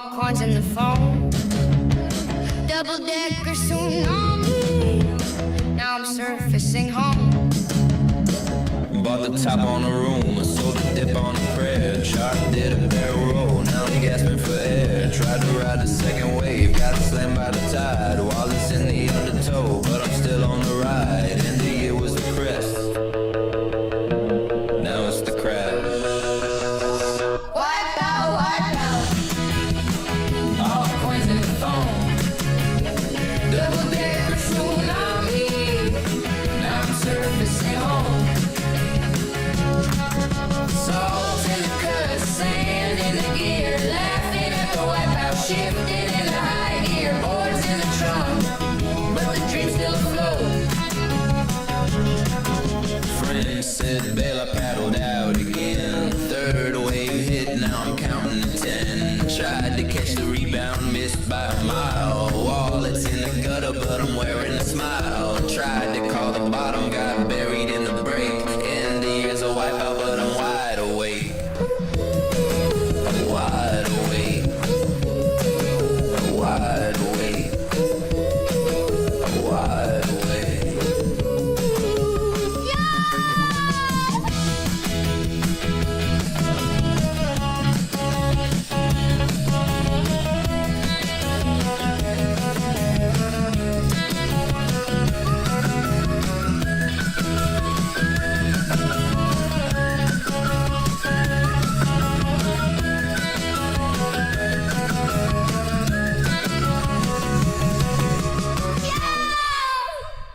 altcoins in the phone. Double-decker tsunami. Now I'm surfacing home. Bought the top on the room, sold the dip on the prayer. Chart did a barrel roll, now I'm gasping for air. Tried to ride the second wave, got slammed by the tide. Wallets in the undertow, but I'm still on the ride. End of the year was the crest, now it's the crash. Wipe out, all coins in the phone. Double-decker tsunami. Now I'm surfacing home. Salt in the cut, sand in the gear, laughing at the wipeout, shifting in the high gear, boards in the trunk, but the dream still afloat. Friends said bail, I paddled out again. Third wave hit, now I'm counting to 10. Tried to catch the rebound, missed by a mile. Wallets in the gutter, but I'm wearing a smile. Tried to call the bottom, got buried in the break. End the year's a wipeout, but I'm wide awake. I'm wide awake. I'm wide awake. I'm wide awake.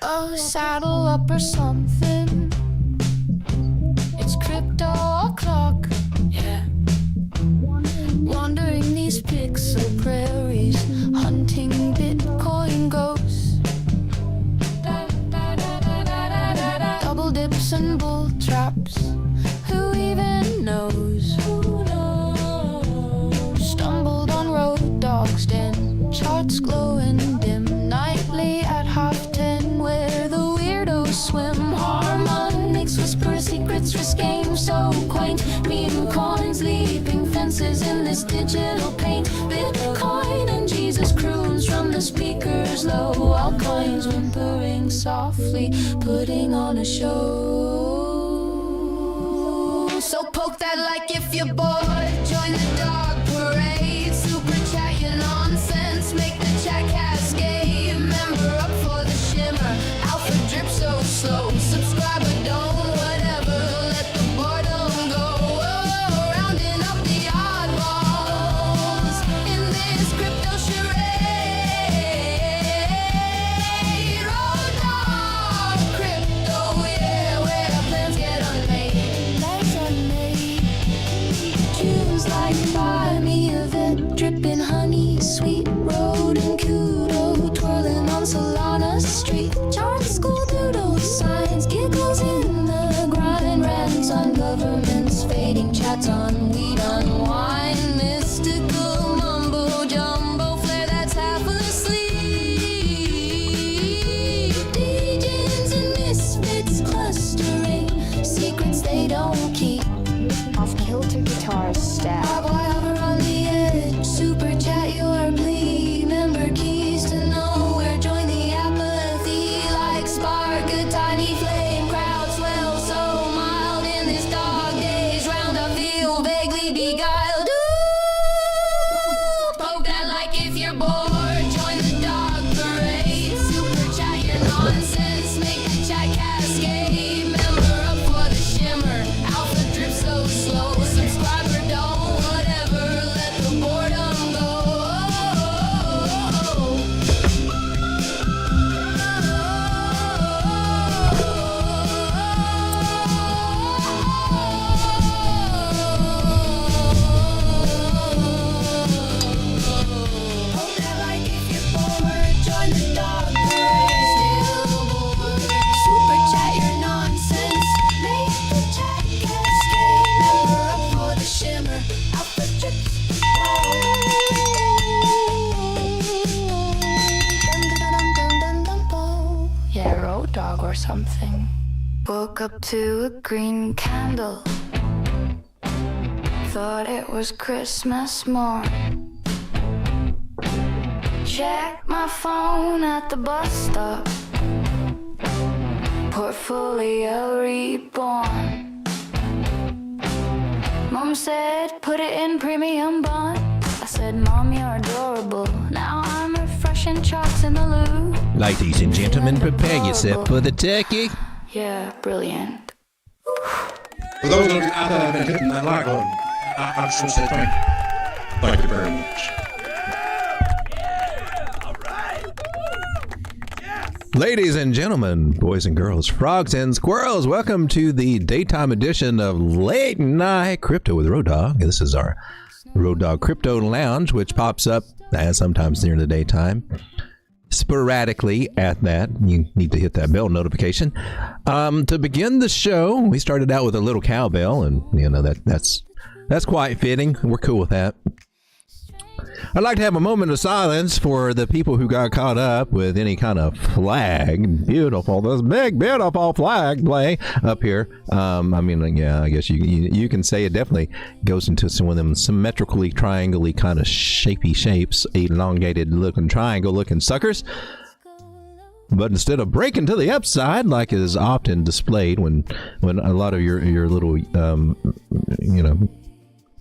Oh, saddle up or something. It's crypto o'clock. Yeah. Wandering these pixel prairies, hunting Bitcoin ghosts. Double dips and bull traps. Who even knows? Stumbled on Road Dawg's den. Charts glowing dim. Nightly at 10:30, where the weirdos swim. Harmonics, whisper secrets, risk games so quaint. Meme coins, leaping fences in this digital paint. Bitcoin and Jesus croons from the speakers low. Altcoins whimpering softly, putting on a show. So poke that like if you're bored. Join the dog parade. Super chat your nonsense. Make the chat cascade. Member up for the shimmer. Alpha drip so slow. Subscriber don't whatever. Let the boredom go. Oh, rounding up the oddballs in this crypto charade. Road Dawg Crypto, yeah, where plans get unmade. Life unmade. Tunes like buy me a vet, dripping honey, sweet road and kudo, twirling on Solana Street. Chart school doodle signs, giggles in the grind, rants on governments, fading chats on weed, unwind, mystical mumbo jumbo flare that's half asleep. Degens and misfits clustering, secrets they don't keep. Off-kilter guitar stack. Hover on the edge, super chat your plea. Member keys to nowhere, join the apathy. Like spark a tiny flame, crowd swell so mild in this dog days round. I feel vaguely beguiled. Ooh, poke that like if you're bored. Join the dog parade. Super chat your nonsense, make the chat cascade. Member up for the shimmer. Alpha drip so slow. Subscriber don't whatever. Let the boredom go. Poke that like if you're bored. Join the dog parade. Still bored. Super chat your nonsense. Make the chat cascade. Member up for the shimmer. Alpha drip. Yeah, Road Dawg or something. Woke up to a green candle. Thought it was Christmas morn. check my phone at the bus stop. Portfolio reborn. Mom said, put it in premium bond. I said, Mom, you're adorable. Now I'm refreshing charts in the loo. Ladies and gentlemen, prepare yourself for the turkey. Yeah, brilliant. For those of you out there that have been hitting that like button, I just want to say thank you. Thank you very much. Ladies and gentlemen, boys and girls, frogs and squirrels, welcome to the daytime edition of Late Night Crypto with Road Dawg. This is our Road Dawg Crypto Lounge, which pops up sometimes during the daytime. Sporadically at that, you need to hit that bell notification. To begin the show, we started out with a little cowbell, and you know that's quite fitting. We're cool with that. I'd like to have a moment of silence for the people who got caught up with any kind of flag. Beautiful, this big, beautiful flag play up here. I mean, yeah, I guess you can say it definitely goes into some of them symmetrically, triangle-y kind of shapy shapes, elongated looking triangle looking suckers. But instead of breaking to the upside, like is often displayed when a lot of your little,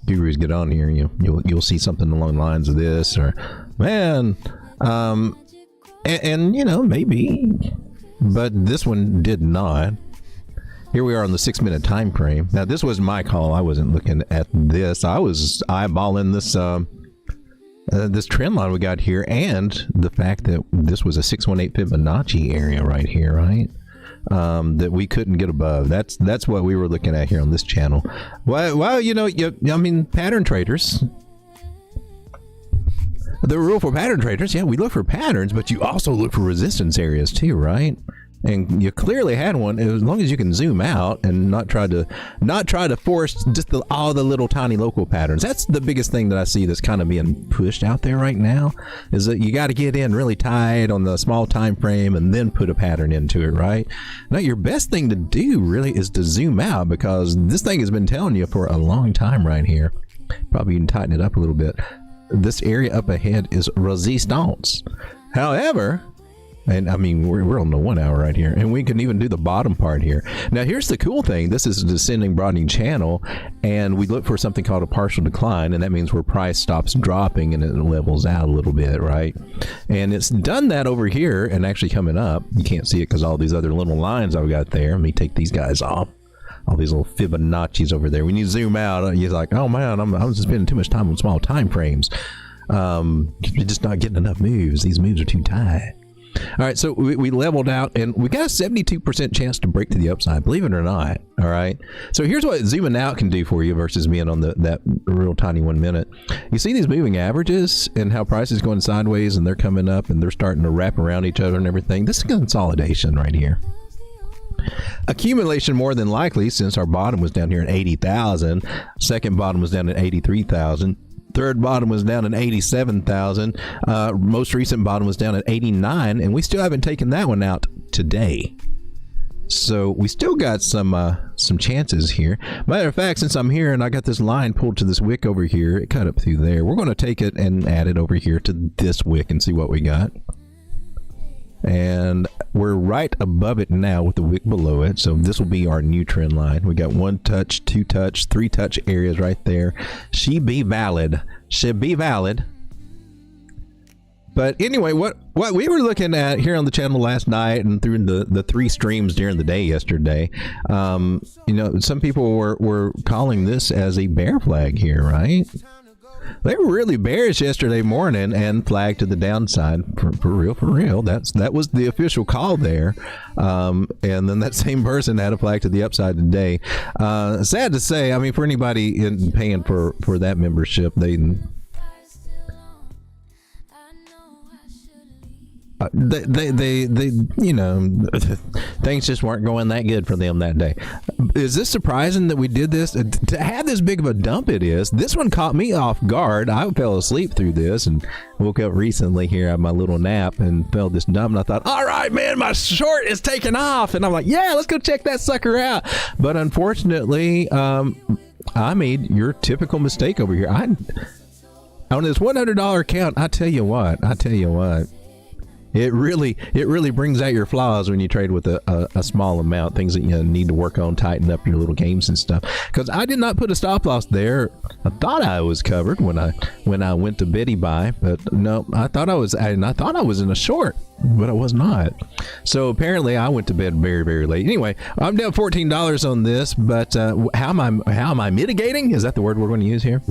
gurus get on here, you'll see something along the lines of this, or man, and maybe, but this one did not. Here we are on the 6-minute time frame. Now this was my call. I wasn't looking at this. I was eyeballing this trend line we got here, and the fact that this was a 618 Fibonacci area right here, right? That we couldn't get above. That's what we were looking at here on this channel. Well, pattern traders. The rule for pattern traders, yeah, we look for patterns, but you also look for resistance areas too, right? And you clearly had one, as long as you can zoom out and not try to force just all the little tiny local patterns. That's the biggest thing that I see that's kind of being pushed out there right now, is that you got to get in really tight on the small time frame and then put a pattern into it, right? Now, your best thing to do really is to zoom out, because this thing has been telling you for a long time right here. Probably you can tighten it up a little bit. This area up ahead is resistance. However, and I mean, we're on the 1 hour right here, and we can even do the bottom part here. Now, here's the cool thing. This is a descending broadening channel, and we look for something called a partial decline, and that means where price stops dropping and it levels out a little bit, right? And it's done that over here, and actually coming up. You can't see it because all these other little lines I've got there. Let me take these guys off. All these little Fibonacci's over there. When you zoom out, you're like, oh man, I'm just spending too much time on small time frames. You're just not getting enough moves. These moves are too tight. All right, so we leveled out, and we got a 72% chance to break to the upside, believe it or not. All right, so here's what zooming out can do for you versus being on that real tiny 1 minute. You see these moving averages and how price is going sideways, and they're coming up, and they're starting to wrap around each other and everything. This is consolidation right here. Accumulation more than likely, since our bottom was down here at 80,000, second bottom was down at 83,000. Third bottom was down at 87,000. Most recent bottom was down at 89, and we still haven't taken that one out today. So we still got some chances here. Matter of fact, since I'm here and I got this line pulled to this wick over here, it cut up through there. We're going to take it and add it over here to this wick and see what we got. And we're right above it now with the wick below it, so this will be our new trend line. We got 1 touch, 2 touch, 3 touch areas right there. Should be valid. But anyway, what we were looking at here on the channel last night and through the 3 streams during the day yesterday, some people were calling this as a bear flag here, right? They were really bearish yesterday morning and flagged to the downside for real. That was the official call there. And then that same person had a flag to the upside today. Sad to say, I mean, for anybody paying for that membership, they things just weren't going that good for them that day. Is this surprising that we did this? To have this big of a dump it is. This one caught me off guard. I fell asleep through this and woke up recently here at my little nap and felt this dump, and I thought, all right, man, my short is taking off. And I'm like, yeah, let's go check that sucker out. But unfortunately, I made your typical mistake over here. on this $100 account, I tell you what, it really brings out your flaws when you trade with a small amount, things that you need to work on, tighten up your little games and stuff. Because I did not put a stop loss there. I thought I was covered when I went to Biddy buy, but no, I thought I was in a short, but I was not. So apparently I went to bed very, very late. Anyway, I'm down $14 on this, but how am I mitigating? Is that the word we're going to use here?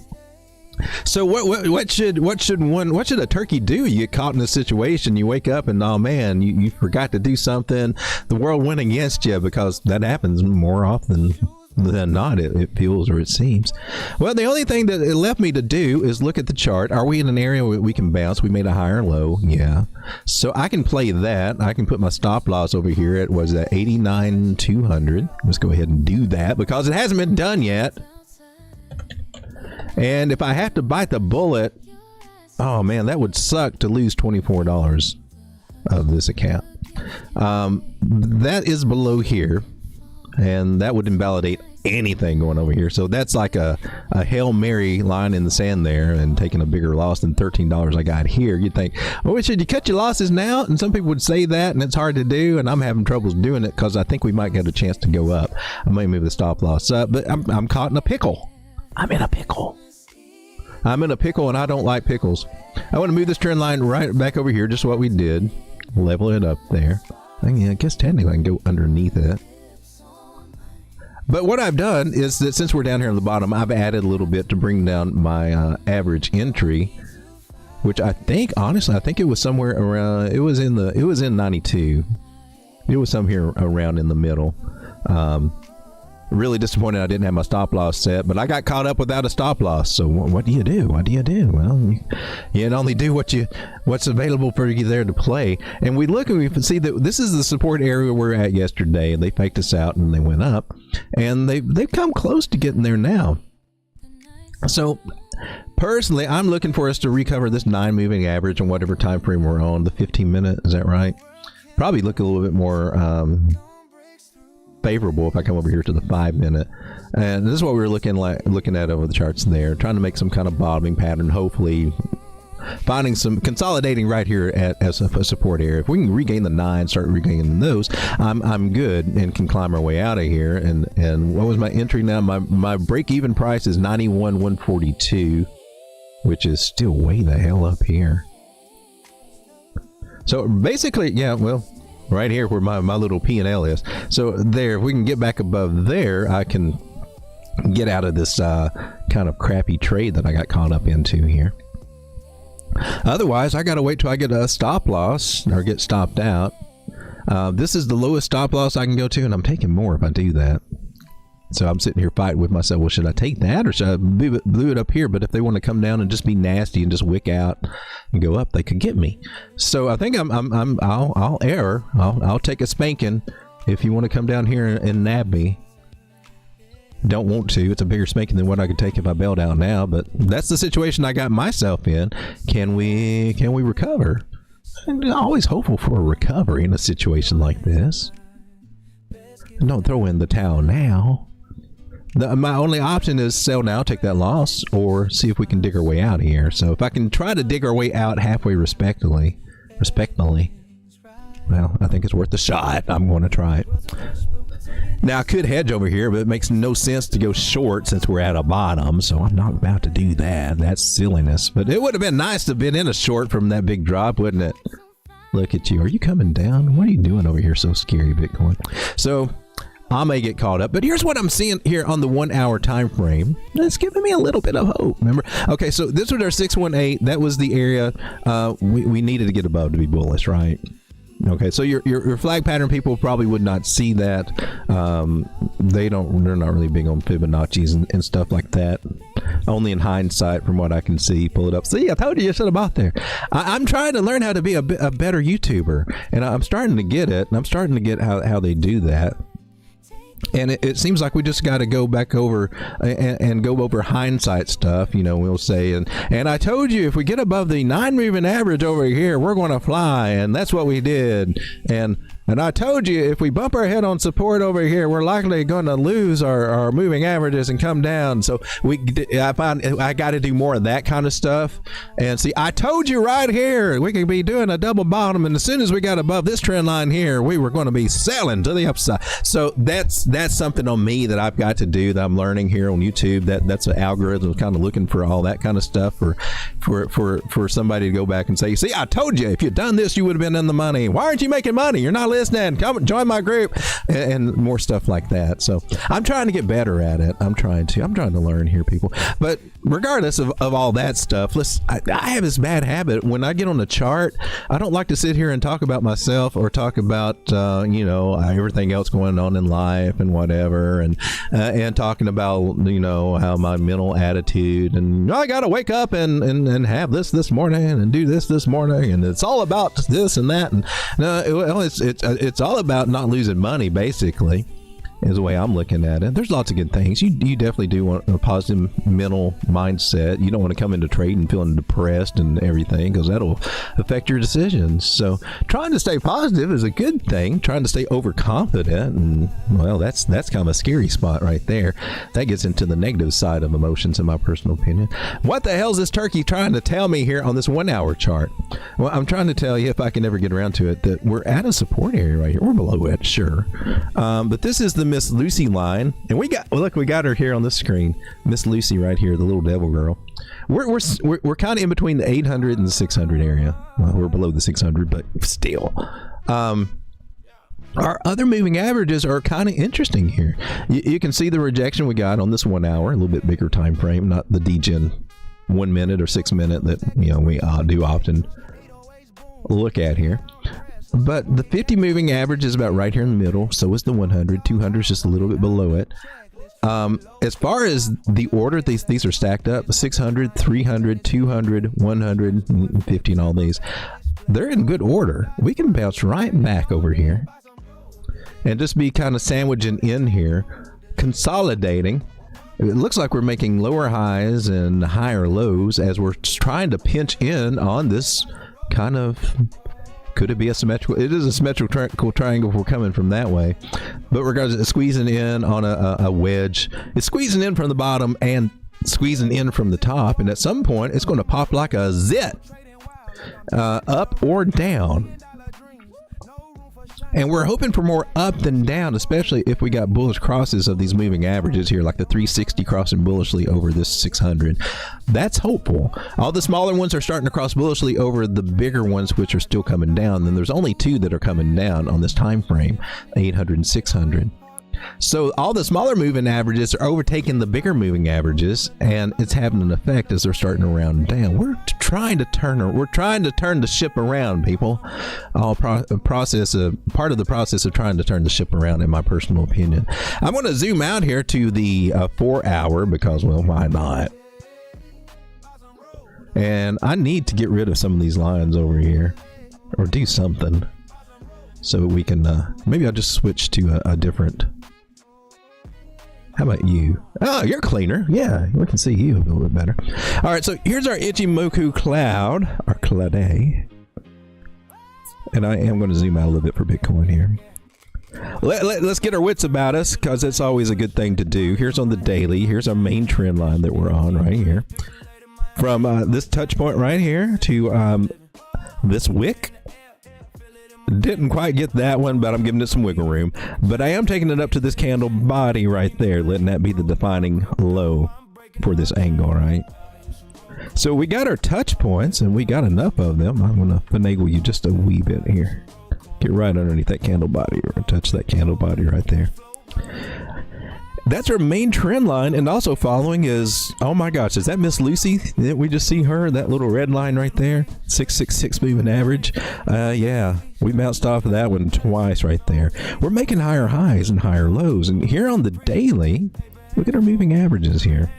So what should a turkey do? You get caught in a situation, you wake up and oh man, you forgot to do something. The world went against you, because that happens more often than not, it feels or it seems. Well, the only thing that it left me to do is look at the chart. Are we in an area where we can bounce? We made a higher low, yeah. So I can play that. I can put my stop loss over here. It was at 89,200. Let's go ahead and do that because it hasn't been done yet. And if I have to bite the bullet, oh man, that would suck to lose $24 of this account. That is below here, and that would invalidate anything going over here. So that's like a Hail Mary line in the sand there, and taking a bigger loss than $13 I got here. You'd think, well, should you cut your losses now? And some people would say that, and it's hard to do, and I'm having troubles doing it because I think we might get a chance to go up. I might move the stop loss up, but I'm caught in a pickle. I'm in a pickle, and I don't like pickles. I want to move this trend line right back over here, just what we did. Level it up there. I guess technically I can go underneath it. But what I've done is that since we're down here on the bottom, I've added a little bit to bring down my average entry, which I think, honestly, I think it was somewhere around, it was in 92. It was some here around in the middle. Really disappointed I didn't have my stop loss set, but I got caught up without a stop loss. So what do you do? Well, you can only do what's available for you there to play. And we look and we can see that this is the support area we're at yesterday. They faked us out and they went up, and they've come close to getting there now. So personally, I'm looking for us to recover this 9 moving average on whatever time frame we're on, the 15-minute. Is that right? Probably look a little bit more favorable if I come over here to the 5-minute, and this is what we were looking at over the charts there, trying to make some kind of bottoming pattern, hopefully finding some consolidating right here as a support area. If we can regain the 9, start regaining those, I'm good and can climb our way out of here. And what was my entry now? My break-even price is 91,142, which is still way the hell up here. So basically, yeah, well, right here where my little P&L is. So there, if we can get back above there, I can get out of this kind of crappy trade that I got caught up into here. Otherwise, I got to wait till I get a stop loss or get stopped out. This is the lowest stop loss I can go to, and I'm taking more if I do that. So I'm sitting here fighting with myself. Well, should I take that or should I move it up here? But if they want to come down and just be nasty and just wick out and go up, they could get me. So I think I'll err. I'll take a spanking if you want to come down here and nab me. Don't want to. It's a bigger spanking than what I could take if I bailed out now. But that's the situation I got myself in. Can we recover? I'm always hopeful for a recovery in a situation like this. Don't throw in the towel now. My only option is sell now, take that loss, or see if we can dig our way out here. So if I can try to dig our way out halfway respectfully, well, I think it's worth a shot. I'm going to try it. Now, I could hedge over here, but it makes no sense to go short since we're at a bottom, so I'm not about to do that. That's silliness. But it would have been nice to have been in a short from that big drop, wouldn't it? Look at you. Are you coming down? What are you doing over here so scary, Bitcoin? So I may get caught up, but here's what I'm seeing here on the 1 hour time frame. It's giving me a little bit of hope. Remember? Okay, so this was our 618. That was the area we needed to get above to be bullish, right? Okay, so your flag pattern people probably would not see that. They're not really big on Fibonacci's and stuff like that. Only in hindsight, from what I can see. Pull it up. See, I told you should have bought there. I'm trying to learn how to be a better YouTuber, and I'm starting to get it. And I'm starting to get how they do that. And it seems like we just got to go back over and go over hindsight stuff, we'll say. And I told you, if we get above the 9 moving average over here, we're going to fly. And that's what we did. And And I told you, if we bump our head on support over here, we're likely going to lose our moving averages and come down. So I find I got to do more of that kind of stuff. And see, I told you right here, we could be doing a double bottom. And as soon as we got above this trend line here, we were going to be selling to the upside. So that's something on me that I've got to do, that I'm learning here on YouTube. That's an algorithm, kind of looking for all that kind of stuff for somebody to go back and say, see, I told you, if you'd done this, you would have been in the money. Why aren't you making money? You're not listening. Come join my group, and more stuff like that. So I'm trying to get better at it. I'm trying to learn here, people. But regardless of all that stuff, I have this bad habit. When I get on the chart, I don't like to sit here and talk about myself or talk about everything else going on in life and whatever, and talking about how my mental attitude, and I gotta wake up and have this morning and do this morning, and it's all about this and that, and it's all about not losing money, basically, is the way I'm looking at it. There's lots of good things. You definitely do want a positive mental mindset. You don't want to come into trading feeling depressed and everything, because that'll affect your decisions. So trying to stay positive is a good thing. Trying to stay overconfident, and well, that's kind of a scary spot right there. That gets into the negative side of emotions, in my personal opinion. What the hell is this turkey trying to tell me here on this 1 hour chart? Well, I'm trying to tell you, if I can ever get around to it, that we're at a support area right here. We're below it, sure. But this is the Miss Lucy line, and we got her here on the screen. Miss Lucy right here, the little devil girl. We're kind of in between the 800 and the 600 area. Well, we're below the 600, but still. Our other moving averages are kind of interesting here. You can see the rejection we got on this 1 hour, a little bit bigger time frame, not the Degen 1 minute or 6 minute that we do often look at here. But the 50 moving average is about right here in the middle. So is the 100. 200 is just a little bit below it. As far as the order, these are stacked up: 600, 300, 200, 150, and all these. They're in good order. We can bounce right back over here and just be kind of sandwiching in here, consolidating. It looks like we're making lower highs and higher lows as we're trying to pinch in on this kind of... Could it be a symmetrical? It is a symmetrical triangle if we're coming from that way. But regardless, it's squeezing in on a wedge. It's squeezing in from the bottom and squeezing in from the top. And at some point, it's going to pop like a zit, up or down. And we're hoping for more up than down, especially if we got bullish crosses of these moving averages here, like the 360 crossing bullishly over this 600. That's hopeful. All the smaller ones are starting to cross bullishly over the bigger ones, which are still coming down. Then there's only two that are coming down on this time frame, 800 and 600. So all the smaller moving averages are overtaking the bigger moving averages, and it's having an effect as they're starting to round down. We're trying to turn the ship around, people. Part of the process of trying to turn the ship around, in my personal opinion. I'm going to zoom out here to the 4 hour because, well, why not? And I need to get rid of some of these lines over here, or do something, so we can maybe I'll just switch to a different. How about you? Oh, you're cleaner. Yeah, we can see you a little bit better. All right, so here's our Ichimoku cloud, our clade. And I am going to zoom out a little bit for Bitcoin here. Let's get our wits about us, because it's always a good thing to do. Here's on the daily. Here's our main trend line that we're on right here. From this touch point right here to this wick. Didn't quite get that one, but I'm giving it some wiggle room. But I am taking it up to this candle body right there, letting that be the defining low for this angle, right? So we got our touch points, and we got enough of them. I'm going to finagle you just a wee bit here. Get right underneath that candle body, or touch that candle body right there. That's our main trend line, and also following is, oh my gosh, is that Miss Lucy? Didn't we just see her? That little red line right there, 666 moving average. Yeah, we bounced off of that one twice right there. We're making higher highs and higher lows, and here on the daily, look at our moving averages here.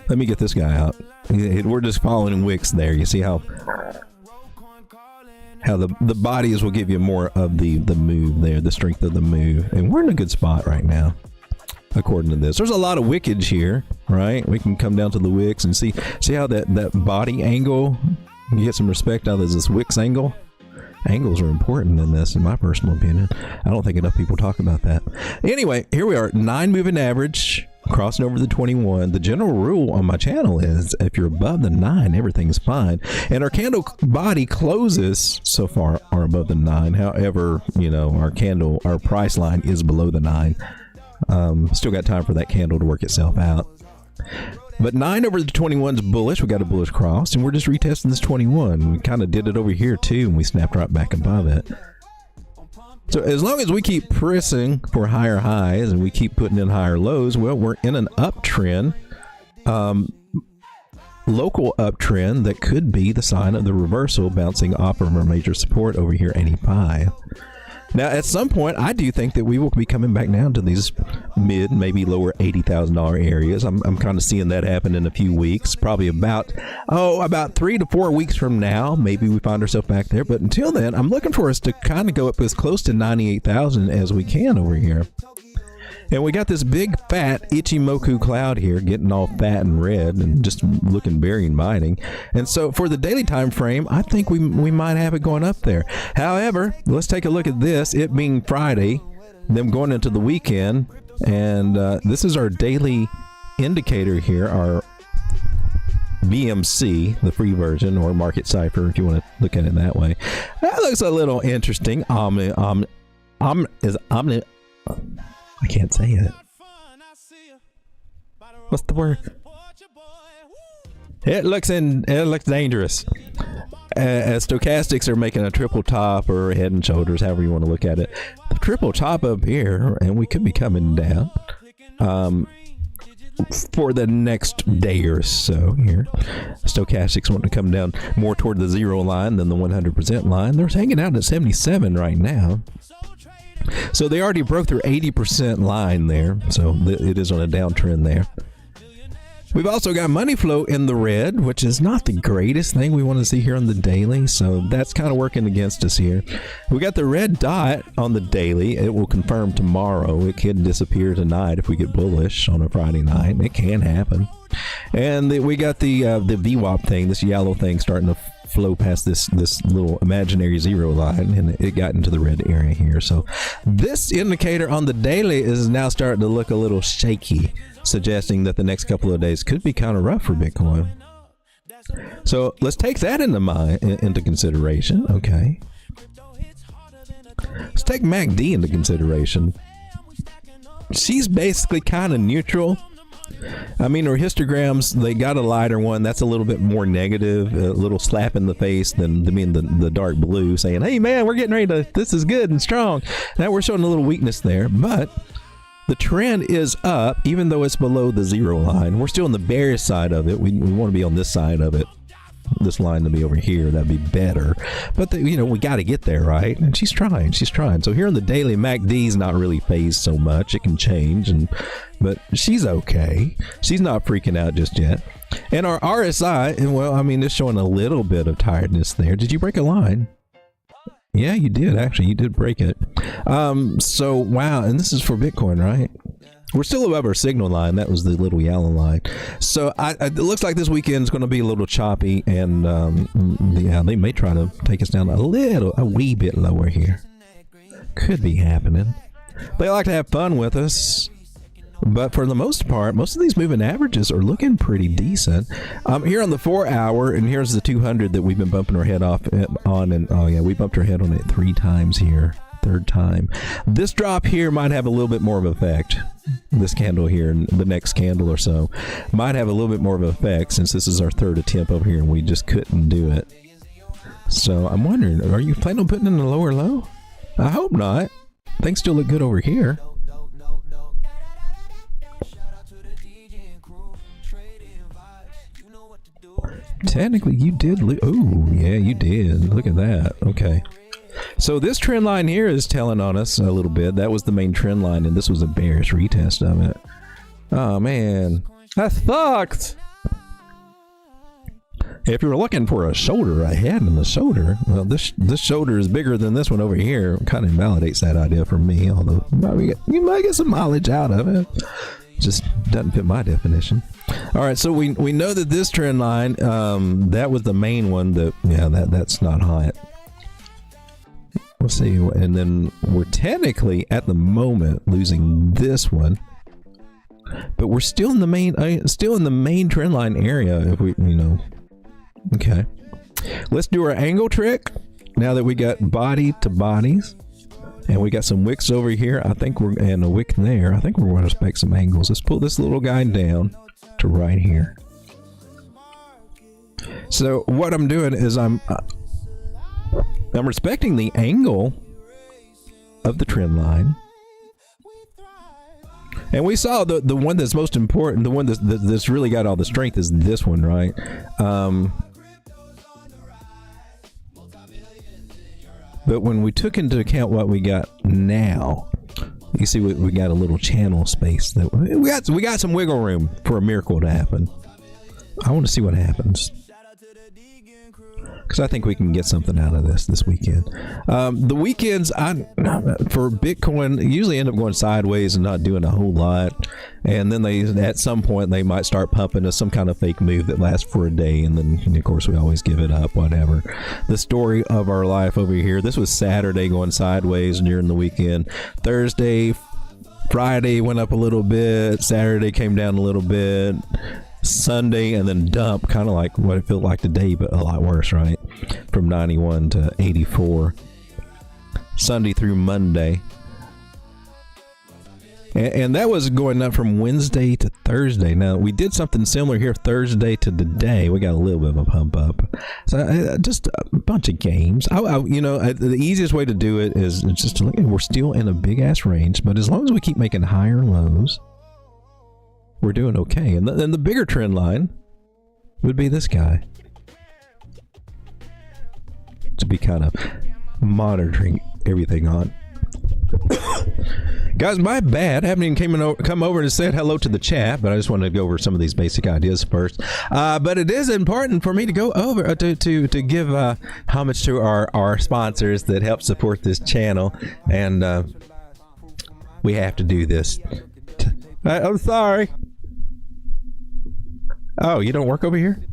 Let me get this guy out. We're just following wicks there. You see how the bodies will give you more of the move there, the strength of the move. And we're in a good spot right now, according to this. There's a lot of wickage here, right? We can come down to the wicks and see how that body angle, you get some respect out of this wicks angle. Angles are important in this, in my personal opinion. I don't think enough people talk about that. Anyway, here we are, 9 moving average, crossing over the 21. The general rule on my channel is if you're above the 9, everything's fine. And our candle body closes so far are above the 9. However, you know, our price line is below the 9. Still got time for that candle to work itself out. But 9 over the 21 is bullish. We got a bullish cross, and we're just retesting this 21. We kind of did it over here too, and we snapped right back above it. So as long as we keep pressing for higher highs and we keep putting in higher lows, well, we're in an uptrend, local uptrend that could be the sign of the reversal bouncing off of our major support over here, 85. Now, at some point, I do think that we will be coming back down to these mid, maybe lower $80,000 areas. I'm kind of seeing that happen in a few weeks, probably about 3 to 4 weeks from now. Maybe we find ourselves back there. But until then, I'm looking for us to kind of go up as close to 98,000 as we can over here. And we got this big, fat, Ichimoku cloud here getting all fat and red and just looking very inviting. And so for the daily time frame, I think we might have it going up there. However, let's take a look at this, it being Friday, them going into the weekend. And this is our daily indicator here, our BMC, the free version, or market cipher, if you want to look at it that way. That looks a little interesting. I can't say it. What's the word? It looks dangerous. As stochastics are making a triple top or head and shoulders, however you want to look at it. The triple top up here, and we could be coming down for the next day or so here. Stochastics want to come down more toward the 0 line than the 100% line. They're hanging out at 77 right now. So they already broke their 80% line there, so it is on a downtrend there. We've also got money flow in the red, which is not the greatest thing we want to see here on the daily, so that's kind of working against us here. We got the red dot on the daily. It will confirm tomorrow. It can disappear tonight if we get bullish on a Friday night. It can happen. And we got the VWAP thing, this yellow thing starting to flow past this little imaginary 0 line, and it got into the red area here. So this indicator on the daily is now starting to look a little shaky, suggesting that the next couple of days could be kind of rough for Bitcoin. So let's take that into consideration. Okay, let's take MACD into consideration. She's basically kind of neutral. I mean, her histograms, they got a lighter one. That's a little bit more negative, a little slap in the face than the dark blue saying, hey man, we're getting ready to, this is good and strong. Now we're showing a little weakness there, but the trend is up, even though it's below the 0 line. We're still on the bearish side of it. We want to be on this side of it. This line to be over here, that'd be better, but we got to get there, right? And she's trying. So here on the daily, MACD's not really phased so much. It can change, but she's okay. She's not freaking out just yet. And our RSI, well, I mean, it's showing a little bit of tiredness there. Did you break a line? Yeah, you did. Actually, you did break it. So wow, and this is for Bitcoin, right? We're still above our signal line. That was the little yellow line. So it looks like this weekend is going to be a little choppy, and they may try to take us down a wee bit lower here. Could be happening. They like to have fun with us, but for the most part, most of these moving averages are looking pretty decent. Here on the 4 hour, and here's the 200 that we've been bumping our head off on, and oh yeah, we bumped our head on it 3 times here. 3rd time. This drop here might have a little bit more of an effect. This candle here and the next candle or so might have a little bit more of an effect, since this is our 3rd attempt over here and we just couldn't do it. So I'm wondering, are you planning on putting in a lower low? I hope not. Things still look good over here. Technically you did oh yeah, you did. Look at that. Okay. So this trend line here is telling on us a little bit. That was the main trend line, and this was a bearish retest of it. Oh man, that sucks. If you were looking for a shoulder, a head and a shoulder, well, this shoulder is bigger than this one over here. Kind of invalidates that idea for me, although you might get some mileage out of it. Just doesn't fit my definition. All right, so we know that this trend line, that was the main one. That's not hot. let's see, and then we're technically at the moment losing this one, but we're still in the main trend line area. If we, okay, let's do our angle trick now that we got body to bodies, and we got some wicks over here. I think and a wick there. I think we're going to expect some angles. Let's pull this little guy down to right here. So what I'm doing is I'm respecting the angle of the trend line, and we saw the one that's most important, the one that's really got all the strength is this one, right? But when we took into account what we got now, you see we got a little channel space that we got some wiggle room for a miracle to happen. I want to see what happens, because I think we can get something out of this weekend. The weekends for Bitcoin usually end up going sideways and not doing a whole lot, and then at some point they might start pumping us some kind of fake move that lasts for a day, and then of course we always give it up. Whatever. The story of our life over here. This was Saturday going sideways during the weekend. Thursday, Friday went up a little bit. Saturday came down a little bit. Sunday and then dump, kind of like what it felt like today, but a lot worse, right? From 91 to 84. Sunday through Monday. And that was going up from Wednesday to Thursday. Now, we did something similar here Thursday to today. We got a little bit of a pump up. So just a bunch of games. The easiest way to do it is just to look at, we're still in a big ass range, but as long as we keep making higher lows, we're doing okay. And then the bigger trend line would be this guy, to be kind of monitoring everything on. Guys, my bad. I haven't even come over and said hello to the chat, but I just wanted to go over some of these basic ideas first. But it is important for me to go over to give homage to our sponsors that help support this channel, and we have to do this. I'm sorry. Oh, you don't work over here?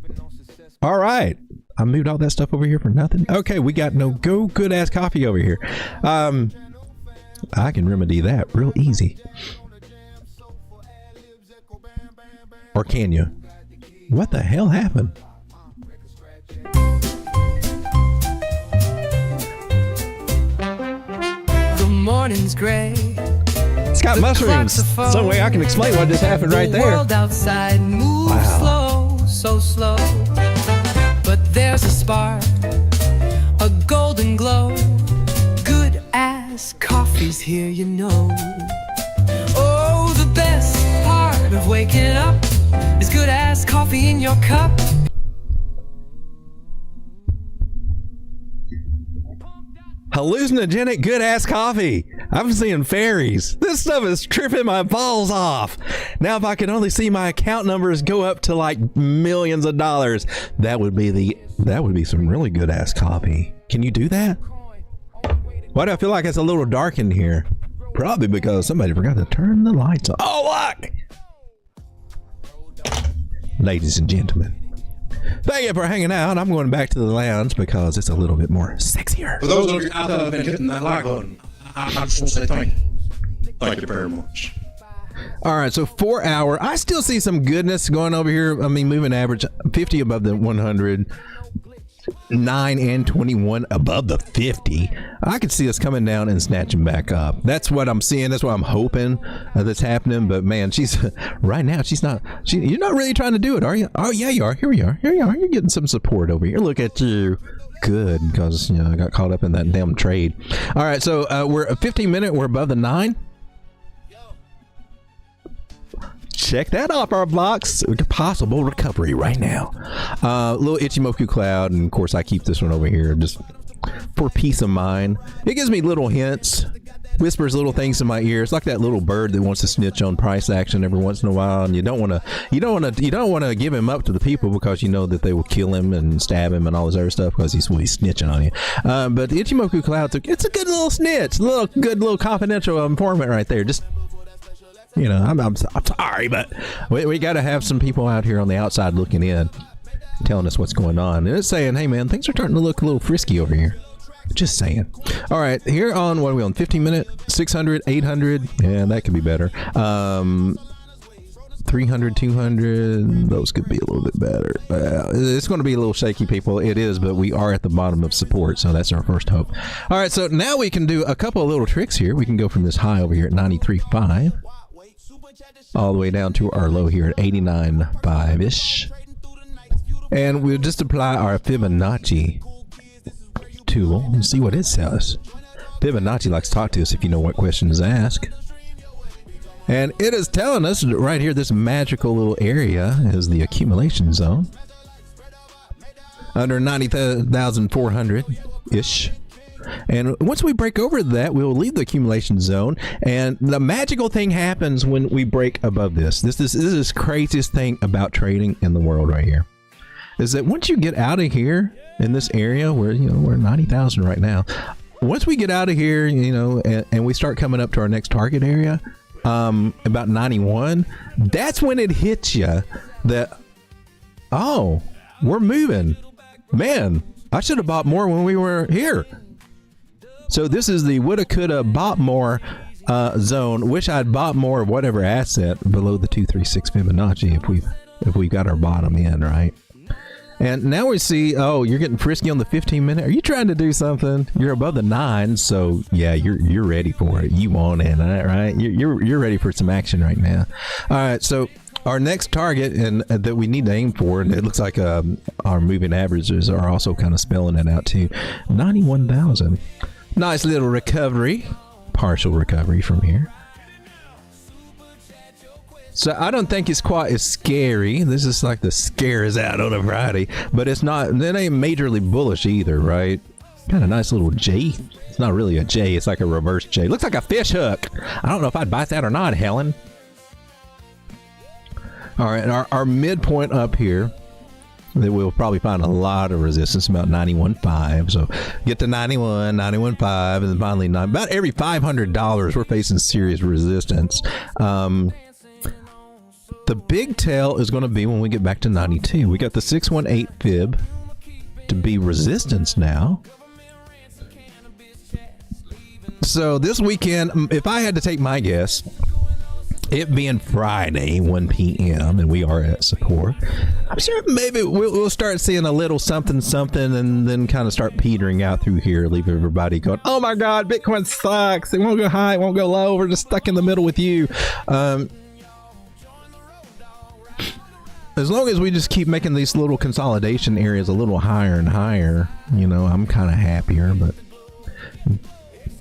All right. I moved all that stuff over here for nothing. Okay, we got no good ass coffee over here. I can remedy that real easy. Or can you? What the hell happened? The morning's gray. It's got mushrooms. Some way I can explain what just happened right there. The world outside moves slow, so slow. But there's a spark, a golden glow. Good ass coffee's here, you know. Oh, the best part of waking up is good ass coffee in your cup. Hallucinogenic good ass coffee. I'm seeing fairies. This stuff is tripping my balls off. Now, if I could only see my account numbers go up to like millions of dollars, that would be some really good ass coffee. Can you do that? Why do I feel like it's a little dark in here? Probably because somebody forgot to turn the lights on. Oh, look! Ladies and gentlemen, thank you for hanging out. I'm going back to the lounge because it's a little bit more sexier. For those of you out there that have been hitting that like button, I just want to say thank you. Thank you very much. All right, so 4 hour. I still see some goodness going over here. I mean, moving average 50 above the 100, 9 and 21 above the 50. I could see us coming down and snatching back up. That's what I'm seeing. That's what I'm hoping that's happening. But man, she's right now. You're not really trying to do it, are you? Oh yeah, you are. Here we are. Here you are. You're getting some support over here. Look at you. Good, because I got caught up in that damn trade. All right, so we're a 15-minute. We're above the 9. Check that off our box. Possible recovery right now. Little Ichimoku cloud, and of course I keep this one over here just for peace of mind. It gives me little hints, whispers little things in my ear. It's like that little bird that wants to snitch on price action every once in a while, and you don't want to give him up to the people because you know that they will kill him and stab him and all this other stuff because he's snitching on you. But the Ichimoku cloud, it's a good little snitch, good little confidential informant right there. Just, you know, I'm sorry, but we got to have some people out here on the outside looking in, telling us what's going on. And it's saying, hey man, things are starting to look a little frisky over here. Just saying. All right, here on what are we on? 15 minute, 600, 800. Yeah, that could be better. 300, 200. Those could be a little bit better. It's going to be a little shaky, people. It is, but we are at the bottom of support, so that's our first hope. All right, so now we can do a couple of little tricks here. We can go from this high over here at 93.5 all the way down to our low here at 89.5-ish. And we'll just apply our Fibonacci tool and see what it says. Fibonacci likes to talk to us if you know what questions to ask. And it is telling us right here, this magical little area is the accumulation zone. Under 90,400-ish. And once we break over that, we'll leave the accumulation zone. And the magical thing happens when we break above this. This is the craziest thing about trading in the world right here. Is that once you get out of here in this area where, you know, we're 90,000 right now. Once we get out of here, you know, and we start coming up to our next target area, about 91, that's when it hits you that, oh, we're moving. Man, I should have bought more when we were here. So this is the woulda, coulda, bought more zone. Wish I'd bought more of whatever asset below the 236 Fibonacci if we've got our bottom in, right? And now we see, oh, you're getting frisky on the 15 minute. Are you trying to do something? You're above the 9, so yeah, you're ready for it. You want it, right? You're ready for some action right now. All right, so our next target and that we need to aim for, and it looks like our moving averages are also kind of spelling it out too. 91,000. Nice little recovery, partial recovery from here. So I don't think it's quite as scary. This is like the scares out on a Friday, but it's not, it ain't majorly bullish either, right? Kind of nice little J. It's not really a J, it's like a reverse J. Looks like a fish hook. I don't know if I'd bite that or not, Helen. All right, our midpoint up here, that we'll probably find a lot of resistance, about 91.5. So get to 91, 91.5, and then finally about every $500 we're facing serious resistance. The big tail is going to be when we get back to 92. We got the 618 fib to be resistance now. So this weekend, if I had to take my guess, it being Friday, 1 p.m., and we are at support, I'm sure maybe we'll start seeing a little something, and then kind of start petering out through here, leave everybody going, oh my God, Bitcoin sucks. It won't go high, it won't go low. We're just stuck in the middle with you. As long as we just keep making these little consolidation areas a little higher and higher, you know, I'm kind of happier. But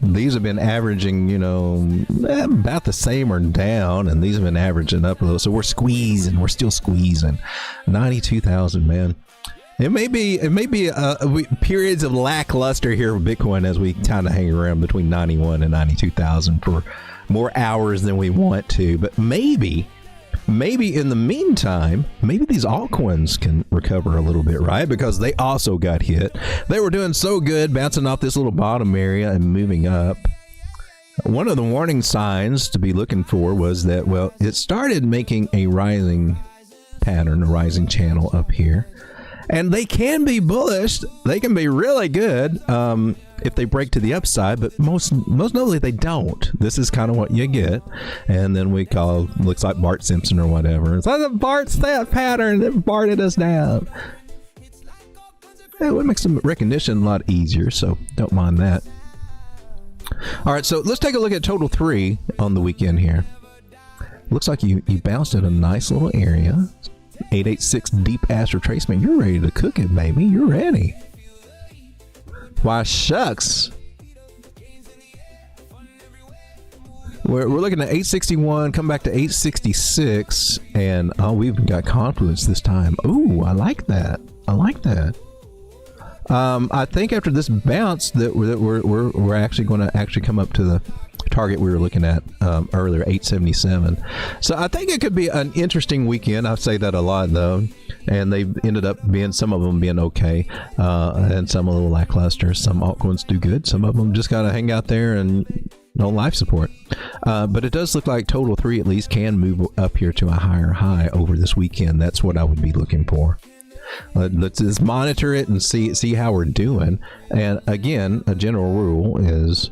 these have been averaging, you know, about the same or down, and these have been averaging up a little. So we're squeezing. We're still squeezing. 92,000, man. It may be periods of lackluster here with Bitcoin as we kind of hang around between 91 and 92,000 for more hours than we want to. But maybe in the meantime, maybe these altcoins can recover a little bit, right? Because they also got hit. They were doing so good, bouncing off this little bottom area and moving up. One of the warning signs to be looking for was that, well, it started making a rising pattern, a rising channel up here. And they can be bullish. They can be really good if they break to the upside, but most notably they don't. This is kind of what you get. And then we call, looks like Bart Simpson or whatever. It's like the Bart stat pattern that Barted us down. It would make some recognition a lot easier, so don't mind that. All right, so let's take a look at total 3 on the weekend here. Looks like you bounced at a nice little area. 886 deep ass retracement. You're ready to cook it, baby. You're ready. Why shucks. We're looking at 861, come back to 866, and oh, we've got confluence this time. Ooh, I like that. I like that. I think after this bounce that we're actually going to actually come up to the target we were looking at earlier, 877. So I think it could be an interesting weekend. I say that a lot though, and they ended up being, some of them being okay, and some a little lackluster. Some altcoins do good. Some of them just gotta hang out there and no life support. But it does look like total 3 at least can move up here to a higher high over this weekend. That's what I would be looking for. Let's just monitor it and see how we're doing. And again, a general rule is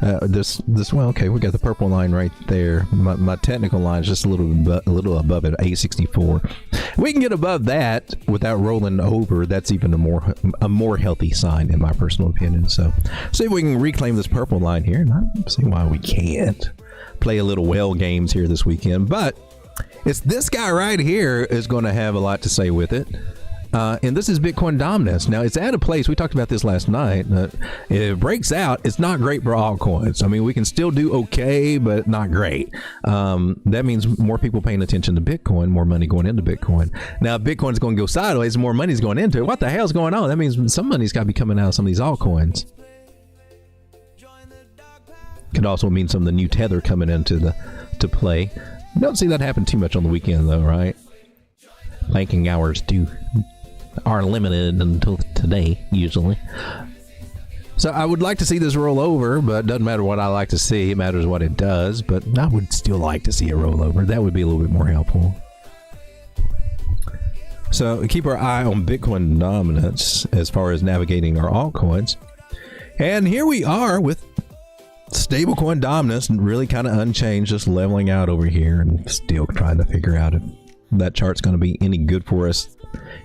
this. Well, okay, we got the purple line right there. My technical line is just a little above it, A64. We can get above that without rolling over. That's even a more healthy sign, in my personal opinion. So, see if we can reclaim this purple line here. And I don't see why we can't. Play a little whale games here this weekend, but it's this guy right here is going to have a lot to say with it. And this is Bitcoin dominance. Now, it's at a place, we talked about this last night, if it breaks out, it's not great for altcoins. I mean, we can still do okay, but not great. That means more people paying attention to Bitcoin, more money going into Bitcoin. Now, if Bitcoin's going to go sideways, more money's going into it. What the hell's going on? That means some money's got to be coming out of some of these altcoins. Could also mean some of the new tether coming into to play. Don't see that happen too much on the weekend, though, right? Banking hours are limited until today, usually. So I would like to see this roll over, but it doesn't matter what I like to see. It matters what it does, but I would still like to see it roll over. That would be a little bit more helpful. So keep our eye on Bitcoin dominance as far as navigating our altcoins. And here we are with stablecoin dominance, really kind of unchanged, just leveling out over here, and still trying to figure out if that chart's going to be any good for us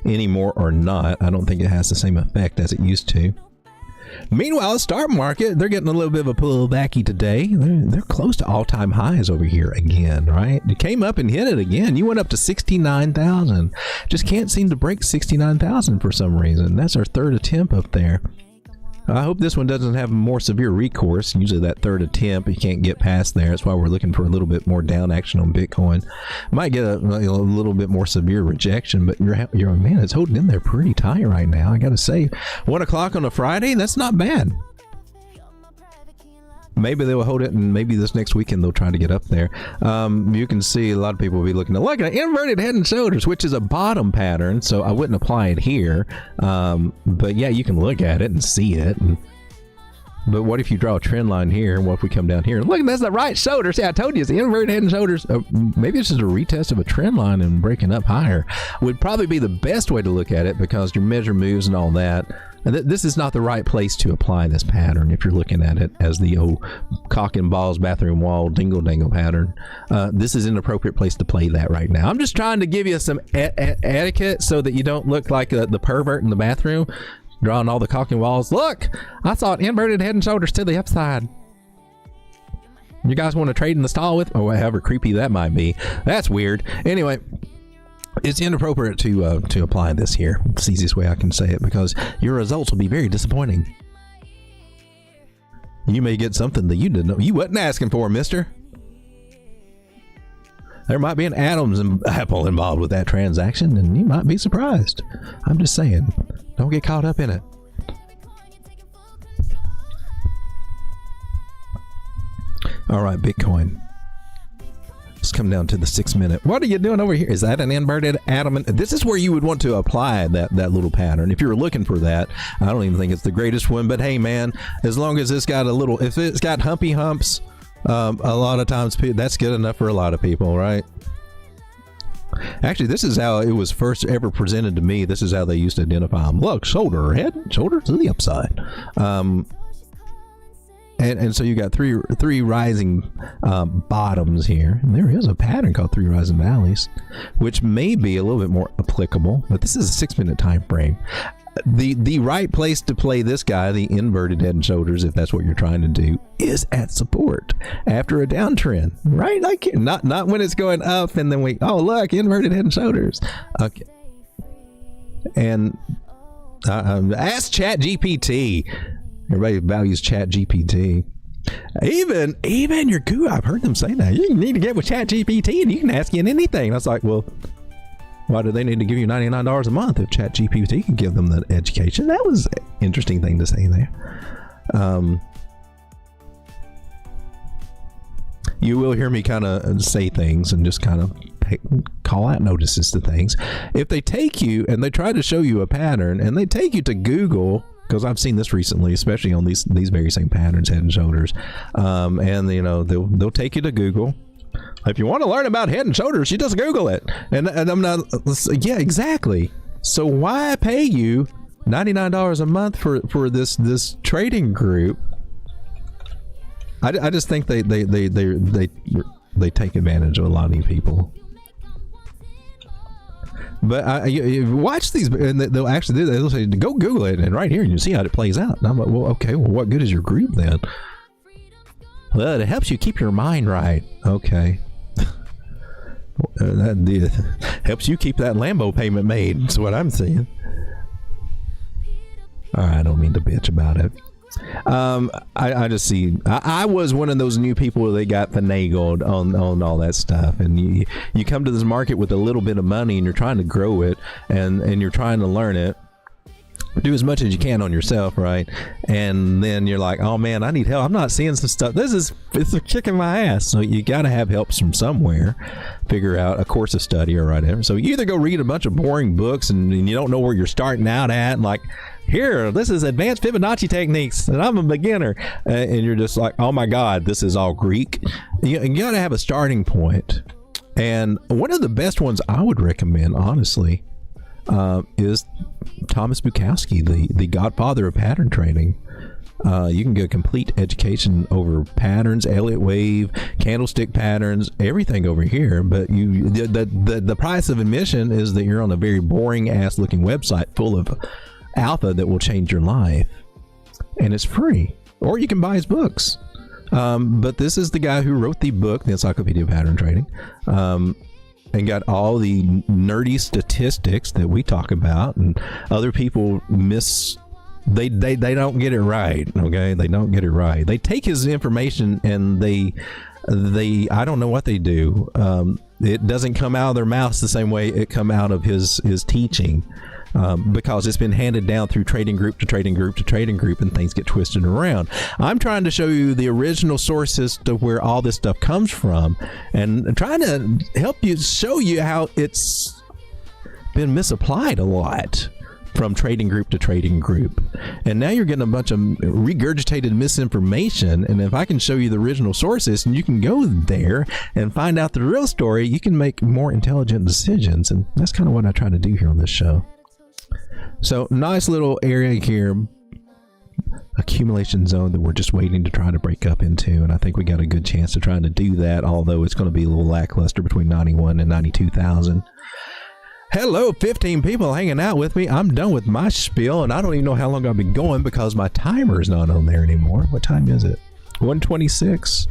anymore or not. I don't think it has the same effect as it used to. Meanwhile, the stock market, they're getting a little bit of a pullbacky today. They're close to all-time highs over here again, right? It came up and hit it again. You went up to 69,000. Just can't seem to break 69,000 for some reason. That's our third attempt up there. I hope this one doesn't have more severe recourse. Usually that third attempt, you can't get past there. That's why we're looking for a little bit more down action on Bitcoin. Might get a little bit more severe rejection, but you're man, it's holding in there pretty tight right now. I got to say, 1 o'clock on a Friday, that's not bad. Maybe they'll hold it, and maybe this next weekend they'll try to get up there. You can see a lot of people will be looking at an inverted head and shoulders, which is a bottom pattern, so I wouldn't apply it here. But yeah, you can look at it and see it. But what if you draw a trend line here? What if we come down here? Look, that's the right shoulder. See, I told you it's the inverted head and shoulders. Maybe it's just a retest of a trend line and breaking up higher. Would probably be the best way to look at it, because your measure moves and all that. And this is not the right place to apply this pattern if you're looking at it as the old cock and balls bathroom wall dingle dangle pattern. This is an appropriate place to play that right now. I'm just trying to give you some etiquette so that you don't look like the pervert in the bathroom drawing all the cock and balls. Look, I saw it inverted head and shoulders to the upside. You guys want to trade in the stall with, or however creepy that might be. That's weird. Anyway, it's inappropriate to apply this here. It's the easiest way I can say it, because your results will be very disappointing. You may get something that you didn't know you wasn't asking for, mister. There might be an Adam's apple involved with that transaction, and you might be surprised. I'm just saying, don't get caught up in it. All right, Bitcoin. Let's come down to the 6 minute. What are you doing over here? Is that an inverted Adam? This is where you would want to apply that little pattern. If you're looking for that, I don't even think it's the greatest one, but hey man, as long as it's got if it's got humpy humps, a lot of times that's good enough for a lot of people, right? Actually, this is how it was first ever presented to me. This is how they used to identify them. Look, shoulder, head, shoulder to the upside. And so you got three rising bottoms here. And there is a pattern called three rising valleys, which may be a little bit more applicable, but this is a 6 minute time frame. The right place to play this guy, the inverted head and shoulders, if that's what you're trying to do, is at support after a downtrend, right? Like not when it's going up and then look, inverted head and shoulders. Okay. And ask ChatGPT. Everybody values ChatGPT. Even your guru, I've heard them say that. You need to get with ChatGPT and you can ask it anything. I was like, well, why do they need to give you $99 a month if ChatGPT can give them the education? That was an interesting thing to say there. You will hear me kind of say things and just kind of call out notices to things. If they take you and they try to show you a pattern and they take you to Google, because I've seen this recently, especially on these very same patterns, head and shoulders, and they'll take you to Google. If you want to learn about Head and Shoulders, you just Google it. And I'm not, yeah, exactly. So why pay you $99 a month for this trading group? I just think they take advantage of a lot of these people. But you watch these, and they'll actually do that. They'll say, go Google it, and right here you see how it plays out. And I'm like, well, okay, well, what good is your group then? Well, it helps you keep your mind right. Okay. That helps you keep that Lambo payment made. That's what I'm saying. All right, I don't mean to bitch about it. I just see. I was one of those new people that got finagled on all that stuff, and you come to this market with a little bit of money, and you're trying to grow it, and you're trying to learn it. Do as much as you can on yourself, right? And then you're like, oh man, I need help. I'm not seeing some stuff. It's kicking my ass. So you got to have help from somewhere. Figure out a course of study or whatever. So you either go read a bunch of boring books and you don't know where you're starting out at. And like, here, this is advanced Fibonacci techniques, and I'm a beginner. And you're just like, oh my God, this is all Greek. You got to have a starting point. And one of the best ones I would recommend, honestly, is Thomas Bukowski, the godfather of pattern trading. You can get a complete education over patterns, Elliott wave, candlestick patterns, everything over here. But the price of admission is that you're on a very boring ass looking website full of alpha that will change your life, and it's free. Or you can buy his books. But this is the guy who wrote the book, The Encyclopedia of Pattern Trading. And got all the nerdy statistics that we talk about, and other people they don't get it right. Okay, they don't get it right. They take his information and they I don't know what they do. It doesn't come out of their mouths the same way it come out of his teaching. Because it's been handed down through trading group to trading group to trading group, and things get twisted around. I'm trying to show you the original sources to where all this stuff comes from, and trying to help you show you how it's been misapplied a lot from trading group to trading group. And now you're getting a bunch of regurgitated misinformation, and if I can show you the original sources and you can go there and find out the real story, you can make more intelligent decisions. And that's kind of what I try to do here on this show. So nice little area here, accumulation zone that we're just waiting to try to break up into, and I think we got a good chance to try to do that, although it's going to be a little lackluster between 91 and 92,000. Hello, 15 people hanging out with me. I'm done with my spiel, and I don't even know how long I've been going because my timer is not on there anymore. What time is it? 1:26.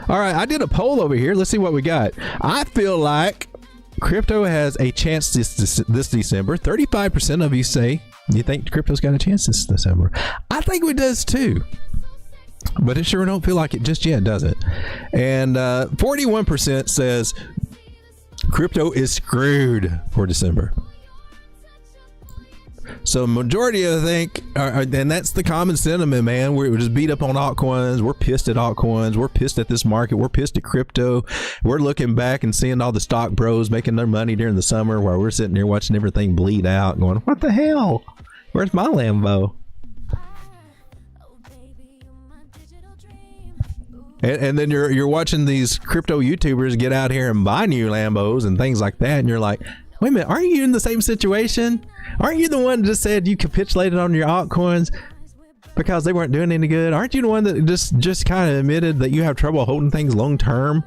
All right, I did a poll over here. Let's see what we got. I feel like crypto has a chance this December. 35% of you say you think crypto's got a chance this December. I think it does too, but it sure don't feel like it just yet, does it? And 41% says crypto is screwed for December. So majority of think, and that's the common sentiment, man. We're just beat up on altcoins. We're pissed at altcoins. We're pissed at this market. We're pissed at crypto. We're looking back and seeing all the stock bros making their money during the summer while we're sitting here watching everything bleed out and going, what the hell? Where's my Lambo? And then you're watching these crypto YouTubers get out here and buy new Lambos and things like that, and you're like, wait a minute, aren't you in the same situation? Aren't you the one that just said you capitulated on your altcoins because they weren't doing any good? Aren't you the one that just kind of admitted that you have trouble holding things long term?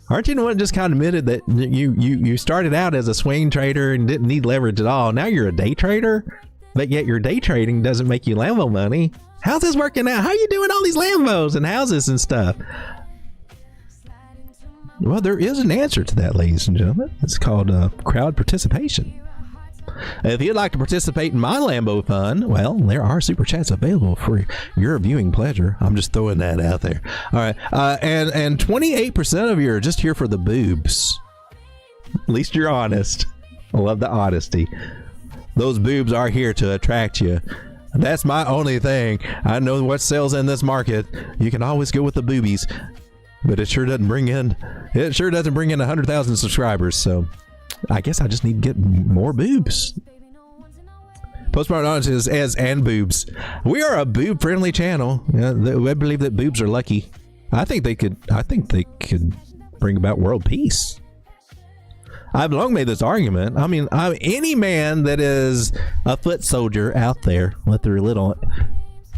Aren't you the one that just kind of admitted that you started out as a swing trader and didn't need leverage at all? Now you're a day trader, but yet your day trading doesn't make you Lambo money. How's this working out? How are you doing all these Lambos and houses and stuff? Well, there is an answer to that, ladies and gentlemen. It's called crowd participation. If you'd like to participate in my Lambo fund, well, there are super chats available for your viewing pleasure. I'm just throwing that out there. All right, and 28% of you are just here for the boobs. At least you're honest. I love the honesty. Those boobs are here to attract you. That's my only thing. I know what sells in this market. You can always go with the boobies, but it sure doesn't bring in 100,000 subscribers. So I guess I just need to get more boobs. Postmodern audience says and boobs. We are a boob friendly channel. I believe that boobs are lucky. I think they could bring about world peace. I've long made this argument. I mean, any man that is a foot soldier out there with their little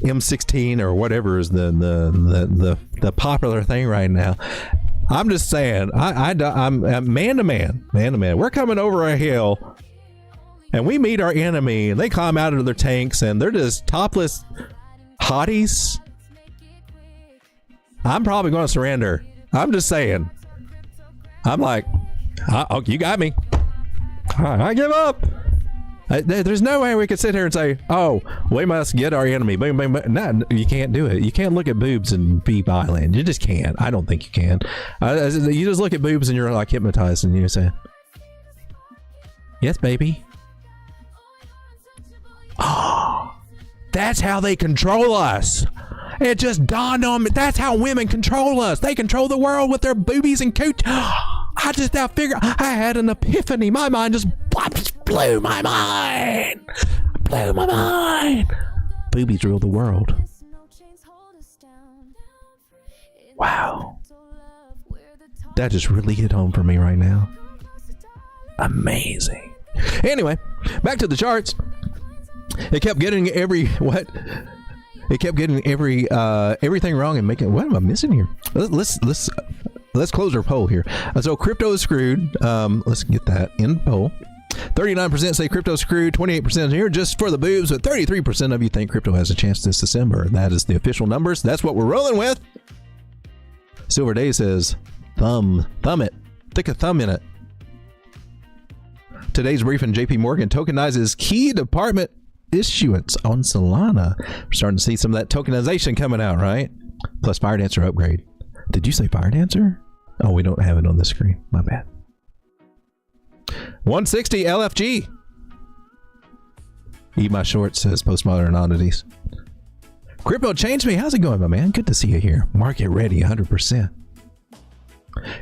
M16 or whatever is the popular thing right now. I'm just saying, I'm man to man. We're coming over a hill, and we meet our enemy, and they climb out of their tanks, and they're just topless hotties. I'm probably going to surrender. I'm just saying. I'm like, oh, you got me. I give up. There's no way we could sit here and say, oh, we must get our enemy. Boom, boom, boom. No, you can't do it. You can't look at boobs and be violent. You just can't. I don't think you can. You just look at boobs and you're like hypnotized and you say, yes, baby. Oh, that's how they control us. It just dawned on me. That's how women control us. They control the world with their boobies and cooch. I just now figured. I had an epiphany. My mind just blew my mind. Boobies rule the world. Wow. That just really hit home for me right now. Amazing. Anyway, back to the charts. It kept getting everything wrong and making. What am I missing here? Let's close our poll here. So crypto is screwed. Let's get that in poll. 39% say crypto screwed. 28% here just for the boobs, but 33% of you think crypto has a chance this December. That is the official numbers. That's what we're rolling with. Silver Day says, thumb it. Stick a thumb in it. Today's briefing, JP Morgan tokenizes key department issuance on Solana. We're starting to see some of that tokenization coming out, right? Plus Fire Dancer upgrade. Did you say Fire Dancer? Oh, we don't have it on the screen. My bad. 160 LFG. Eat my shorts, says Postmodern Oddities. Crypto changed me. How's it going, my man? Good to see you here. Market ready, 100%.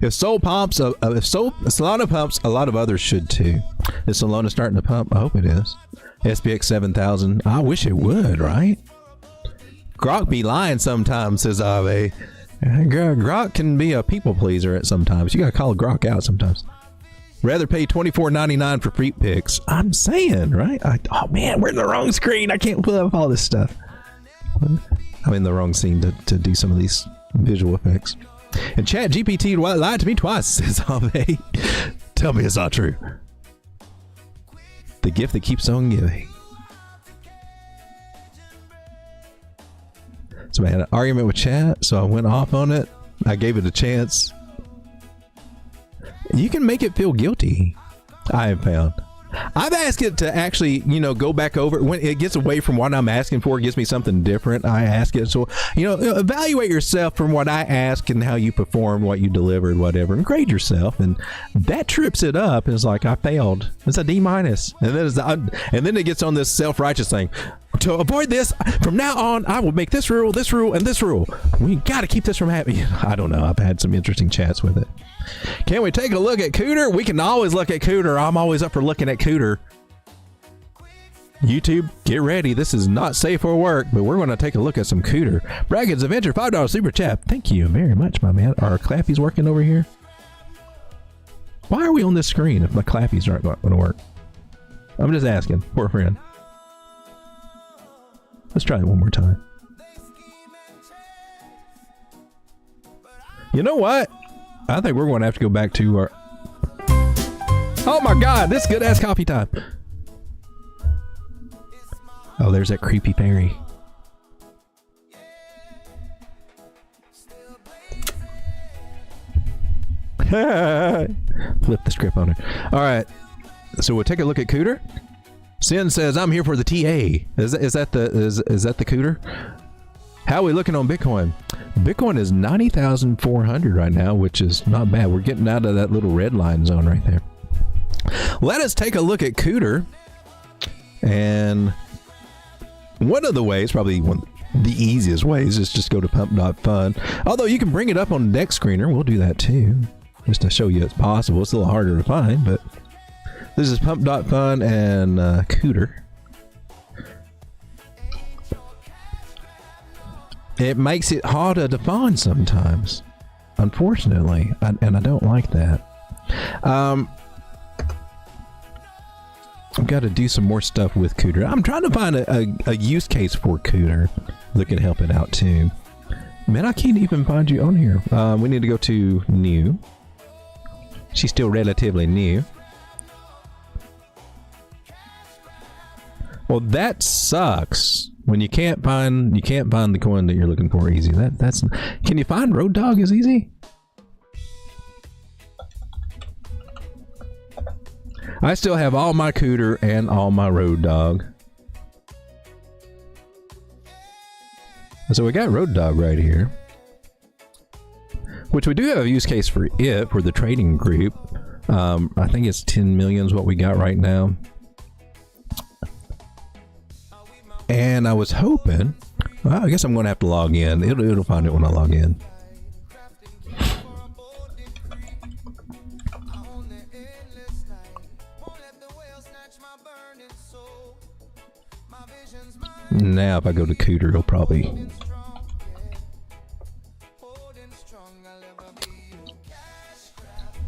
If Solana pumps, a lot of others should too. Is Solana starting to pump? I hope it is. SPX 7000. I wish it would, right? Grok be lying sometimes, says Ave. Grok can be a people pleaser at sometimes. You gotta call Grok out sometimes. Rather pay $24.99 for free picks. I'm saying, right? Oh man, we're in the wrong screen. I can't pull up all this stuff. I'm in the wrong scene to do some of these visual effects. And Chat GPT lied to me twice, says Ave. Tell me it's not true. The gift that keeps on giving. So I had an argument with Chat, so I went off on it. I gave it a chance. You can make it feel guilty, I have found. I've asked it to actually, go back over when it gets away from what I'm asking for. It gives me something different. I ask it. So, evaluate yourself from what I ask and how you performed, what you delivered, whatever, and grade yourself. And that trips it up. It's like, I failed. It's a D-. And then it gets on this self-righteous thing. To avoid this, from now on, I will make this rule, and this rule. We got to keep this from happening. I don't know. I've had some interesting chats with it. Can we take a look at Cooter? We can always look at Cooter. I'm always up for looking at Cooter. YouTube, get ready. This is not safe for work, but we're going to take a look at some Cooter. Braggins Avenger, $5 super chat. Thank you very much, my man. Are Clappies working over here? Why are we on this screen if my Clappies aren't going to work? I'm just asking. Poor friend. Let's try it one more time. You know what? I think we're going to have to go back to our... Oh my God, this is good ass coffee time. Oh, there's that creepy fairy. Flip the script on her. All right, so we'll take a look at Cooter. Sin says, I'm here for the TA. Is that the Cooter? How are we looking on Bitcoin? Bitcoin is 90,400 right now, which is not bad. We're getting out of that little red line zone right there. Let us take a look at Cooter. And one of the ways, probably one of the easiest ways, is just go to pump.fun. Although you can bring it up on Deck Screener. We'll do that too, just to show you it's possible. It's a little harder to find, but this is pump.fun and Cooter. it makes it harder to find sometimes, unfortunately, and I don't like that. I've got to do some more stuff with Cooter. I'm trying to find a use case for Cooter that can help it out too. Man, I can't even find you on here. We need to go to new. She's still relatively new. Well, that sucks. When you can't find the coin that you're looking for easy. That's. Can you find Road Dawg as easy? I still have all my Cooter and all my Road Dawg. So we got Road Dawg right here, which we do have a use case for it for the trading group. I think it's 10 million is what we got right now. And I was hoping, well, I guess I'm going to have to log in. It'll find it when I log in. Now, if I go to Cooter, it'll probably.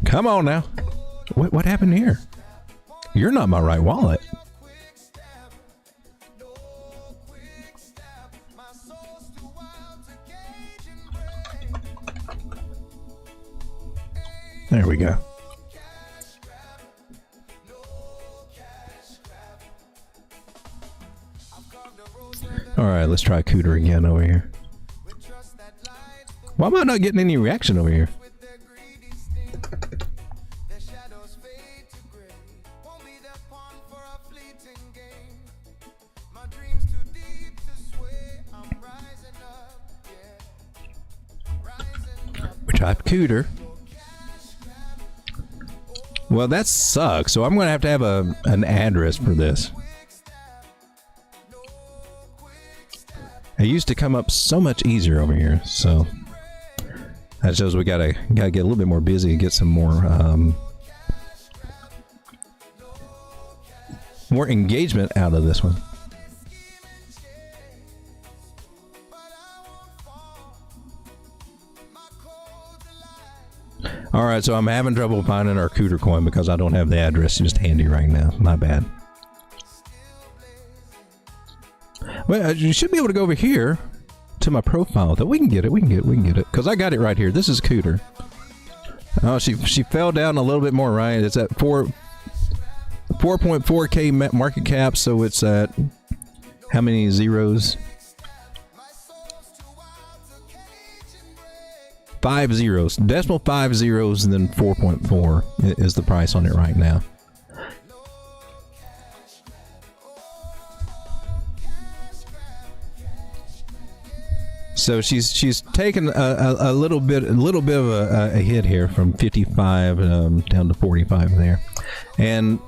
Come on now. What happened here? You're not my right wallet. There we go. All right, let's try Cooter again over here. Why am I not getting any reaction over here? We tried Cooter. Well, that sucks. So I'm going to have an address for this. It used to come up so much easier over here, so that shows we gotta get a little bit more busy and get some more more engagement out of this one. All right, so I'm having trouble finding our Cooter coin because I don't have the address just handy right now. My bad. Well, you should be able to go over here to my profile. Though we can get it, we can get it, because I got it right here. This is Cooter. Oh, she fell down a little bit more, right? It's at 4.4K market cap, so it's at how many zeros? 5 zeros, decimal 5 zeros, and then 4.4 is the price on it right now. So she's taken a little bit of a hit here from 55 down to 45 there, and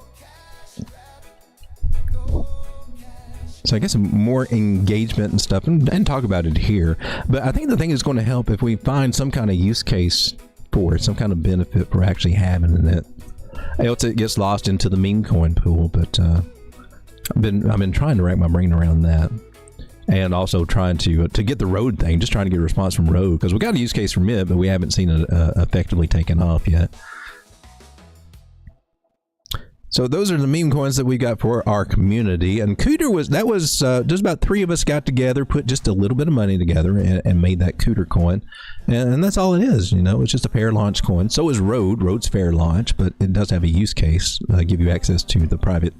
so I guess more engagement and stuff, and talk about it here. But I think the thing is going to help if we find some kind of use case for it, some kind of benefit for actually having it. Else it gets lost into the meme coin pool. But I've been trying to rack my brain around that. And also trying to get the Road thing, just trying to get a response from Road, because we got a use case from it, but we haven't seen it effectively taken off yet. So those are the meme coins that we got for our community. And Cooter was just about 3 of us got together, put just a little bit of money together, and made that Cooter coin. And that's all it is, you know. It's just a fair launch coin. So is Road. Road's fair launch, but it does have a use case, give you access to the private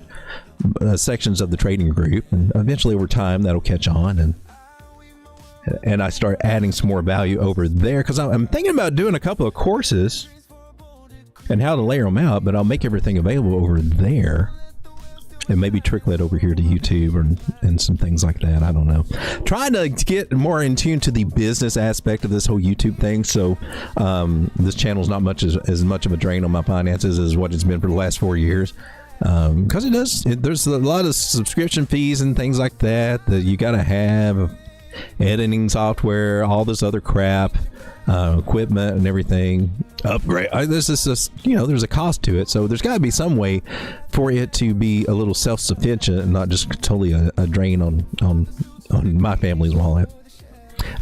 sections of the trading group, and eventually over time that'll catch on, and I start adding some more value over there, because I'm thinking about doing a couple of courses and how to layer them out, but I'll make everything available over there and maybe trickle it over here to YouTube and some things like that. I don't know. Trying to get more in tune to the business aspect of this whole YouTube thing, so this channel's not as much of a drain on my finances as what it's been for the last 4 years. Because there's a lot of subscription fees and things like that you gotta have, editing software, all this other crap, equipment and everything, upgrade. This is just, you know, there's a cost to it, so there's got to be some way for it to be a little self-sufficient and not just totally a drain on my family's wallet.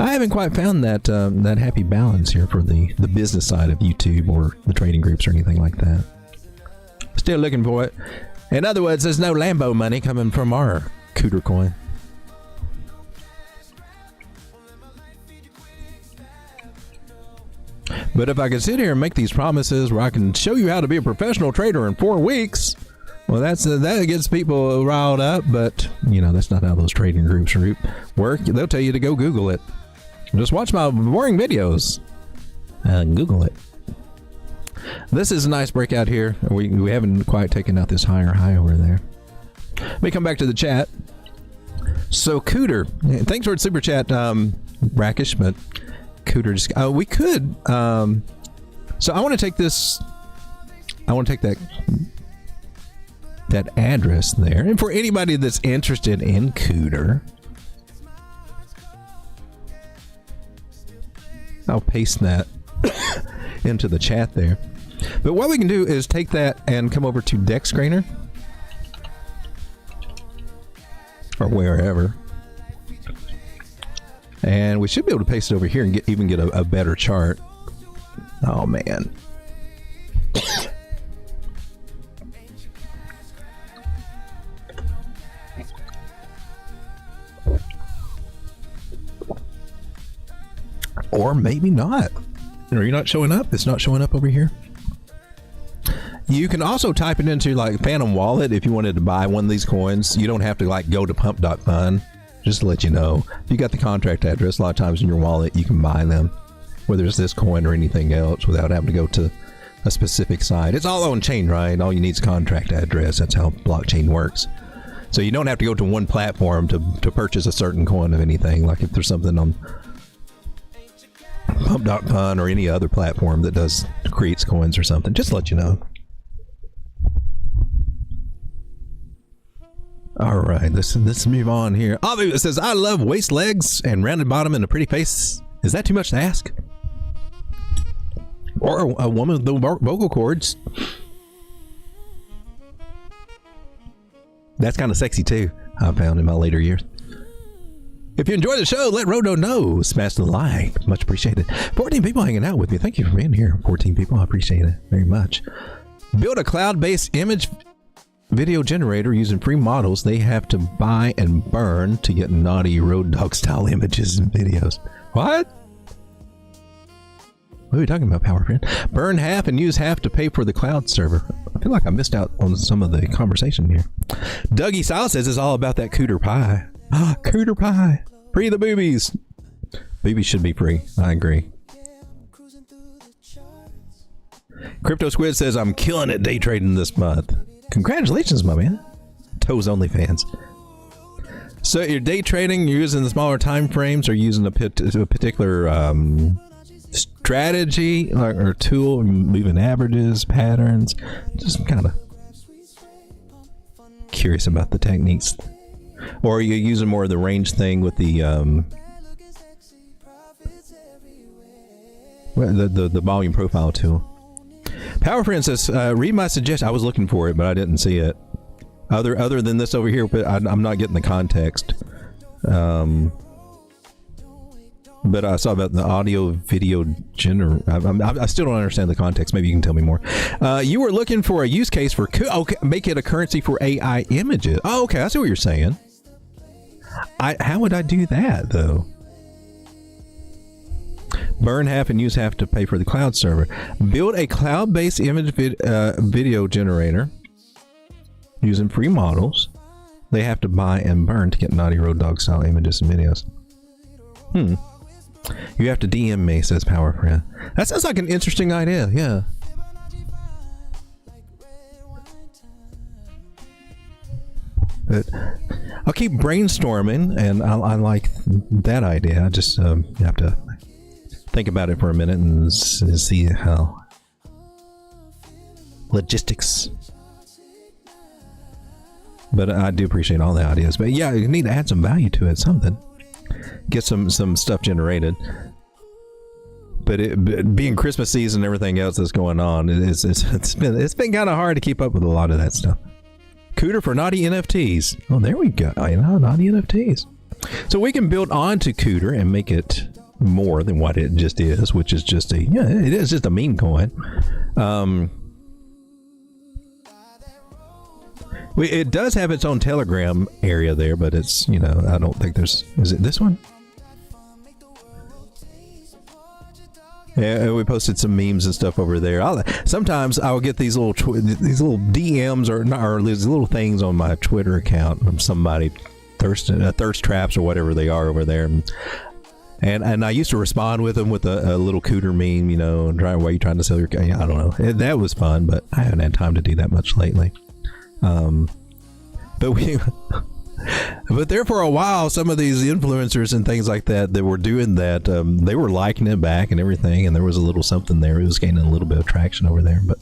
I haven't quite found that that happy balance here for the business side of YouTube or the trading groups or anything like that. Still looking for it. In other words, there's no Lambo money coming from our Cooter coin. But if I could sit here and make these promises where I can show you how to be a professional trader in 4 weeks, well, that gets people riled up. But you know, that's not how those trading groups work. They'll tell you to go Google it. Just watch my boring videos and Google it. This is a nice breakout here. We haven't quite taken out this higher high over there. Let me come back to the chat. So Cooter, thanks for the super chat, brackish, but Cooter just we could so I want to take this, I want to take that address there, and for anybody that's interested in Cooter, I'll paste that into the chat there. But what we can do is take that and come over to DexScreener or wherever, and we should be able to paste it over here and even get a better chart. Oh man. Or maybe not. Are you not showing up? It's not showing up over here. You can also type it into like Phantom Wallet if you wanted to buy one of these coins. You don't have to like go to pump.fun. Just to let you know, if you got the contract address, a lot of times in your wallet you can buy them, whether it's this coin or anything else, without having to go to a specific site. It's all on chain, right? All you need is contract address. That's how blockchain works. So you don't have to go to one platform to purchase a certain coin of anything. Like if there's something on pump.fun or any other platform that creates coins or something, just to let you know. All right, let's move on here. Oh, it says, I love waist legs and rounded bottom and a pretty face. Is that too much to ask? Or a woman with the vocal cords. That's kind of sexy too, I found in my later years. If you enjoy the show, let Road Dawg know. Smash the like. Much appreciated. 14 people hanging out with me. Thank you for being here. 14 people. I appreciate it very much. Build a cloud-based image video generator using free models they have to buy and burn to get naughty Road Dawg style images and videos. What? What are we talking about, Power Friend? Burn half and use half to pay for the cloud server. I feel like I missed out on some of the conversation here. Dougie Sile says it's all about that Cooter pie. Ah, Cooter pie. Free the boobies. Boobies should be free. I agree. Crypto Squid says, I'm killing it day trading this month. Congratulations, my man. Toes only fans. So you're day trading, you're using the smaller time frames, or using a particular strategy or tool, moving averages, patterns. Just kind of curious about the techniques. Or are you using more of the range thing with the volume profile tool? Power Friend says, read my suggestion. I was looking for it, but I didn't see it. Other than this over here, but I'm not getting the context. But I saw about the audio video I still don't understand the context. Maybe you can tell me more. You were looking for a use case for make it a currency for AI images. Oh, okay. I see what you're saying. How would I do that though? Burn half and use half to pay for the cloud server. Build a cloud-based image video generator using free models they have to buy and burn to get naughty Road Dawg style images and videos. You have to DM me, says Power Friend. That sounds like an interesting idea, yeah. But I'll keep brainstorming, and I like that idea. I just have to think about it for a minute and see how logistics. But I do appreciate all the ideas. But yeah, you need to add some value to it, something. Get some stuff generated. But being Christmas season and everything else that's going on, it's been kind of hard to keep up with a lot of that stuff. Cooter for naughty NFTs. Oh, there we go. You know, naughty NFTs. So we can build onto Cooter and make it more than what it just is, which is just it is just a meme coin. It does have its own Telegram area there, but it's, I don't think is it this one? Yeah, we posted some memes and stuff over there. Sometimes I'll get these little DMs or these little things on my Twitter account from somebody thirst traps or whatever they are over there, and I used to respond with them with a little cooter meme, why you trying to sell your. I don't know. That was fun, but I haven't had time to do that much lately. But there for a while, some of these influencers and things like that were doing that, they were liking it back and everything, and there was a little something there. It was gaining a little bit of traction over there. But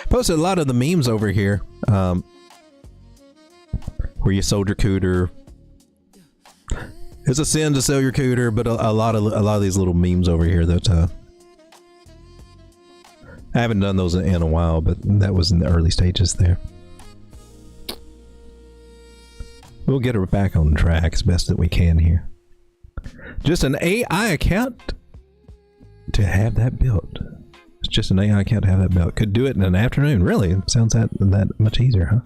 posted a lot of the memes over here, where you sold your cooter. It's a sin to sell your cooter, but a lot of these little memes over here that I haven't done those in a while, but that was in the early stages there. We'll get her back on track as best that we can here. Just an AI account to have that built. It's just an AI account to have that built. Could do it in an afternoon. Really? It sounds that much easier, huh?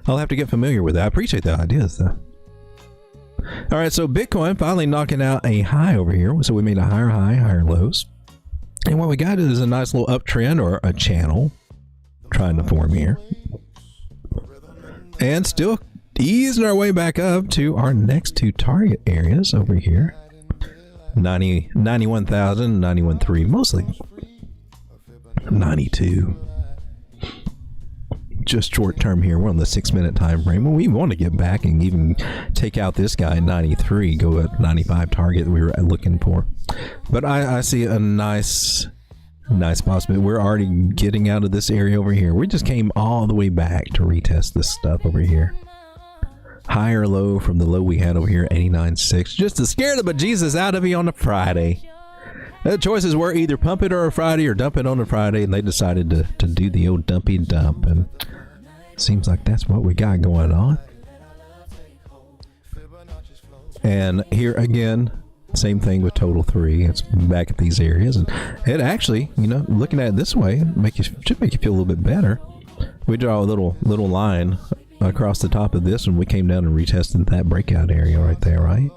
I'll have to get familiar with that. I appreciate the ideas, though. All right, so Bitcoin finally knocking out a high over here. So we made a higher high, higher lows. And what we got is a nice little uptrend or a channel trying to form here. And still easing our way back up to our next two target areas over here. 91,000, 91.3, mostly 92. Just short term here. We're on the 6-minute time frame. Well, we want to get back and even take out this guy at 93, go at 95 target that we were looking for. But I see a nice possibility. We're already getting out of this area over here. We just came all the way back to retest this stuff over here. High or low from the low we had over here, 89.6. Just to scare the bejesus out of you on a Friday. The choices were either pump it on a Friday or dump it on a Friday, and they decided to do the old dumpy dump, and seems like that's what we got going on. And here again, same thing with total 3. It's back at these areas, and it actually, looking at it this way, should make you feel a little bit better. We draw a little line across the top of this, and we came down and retested that breakout area right there, right?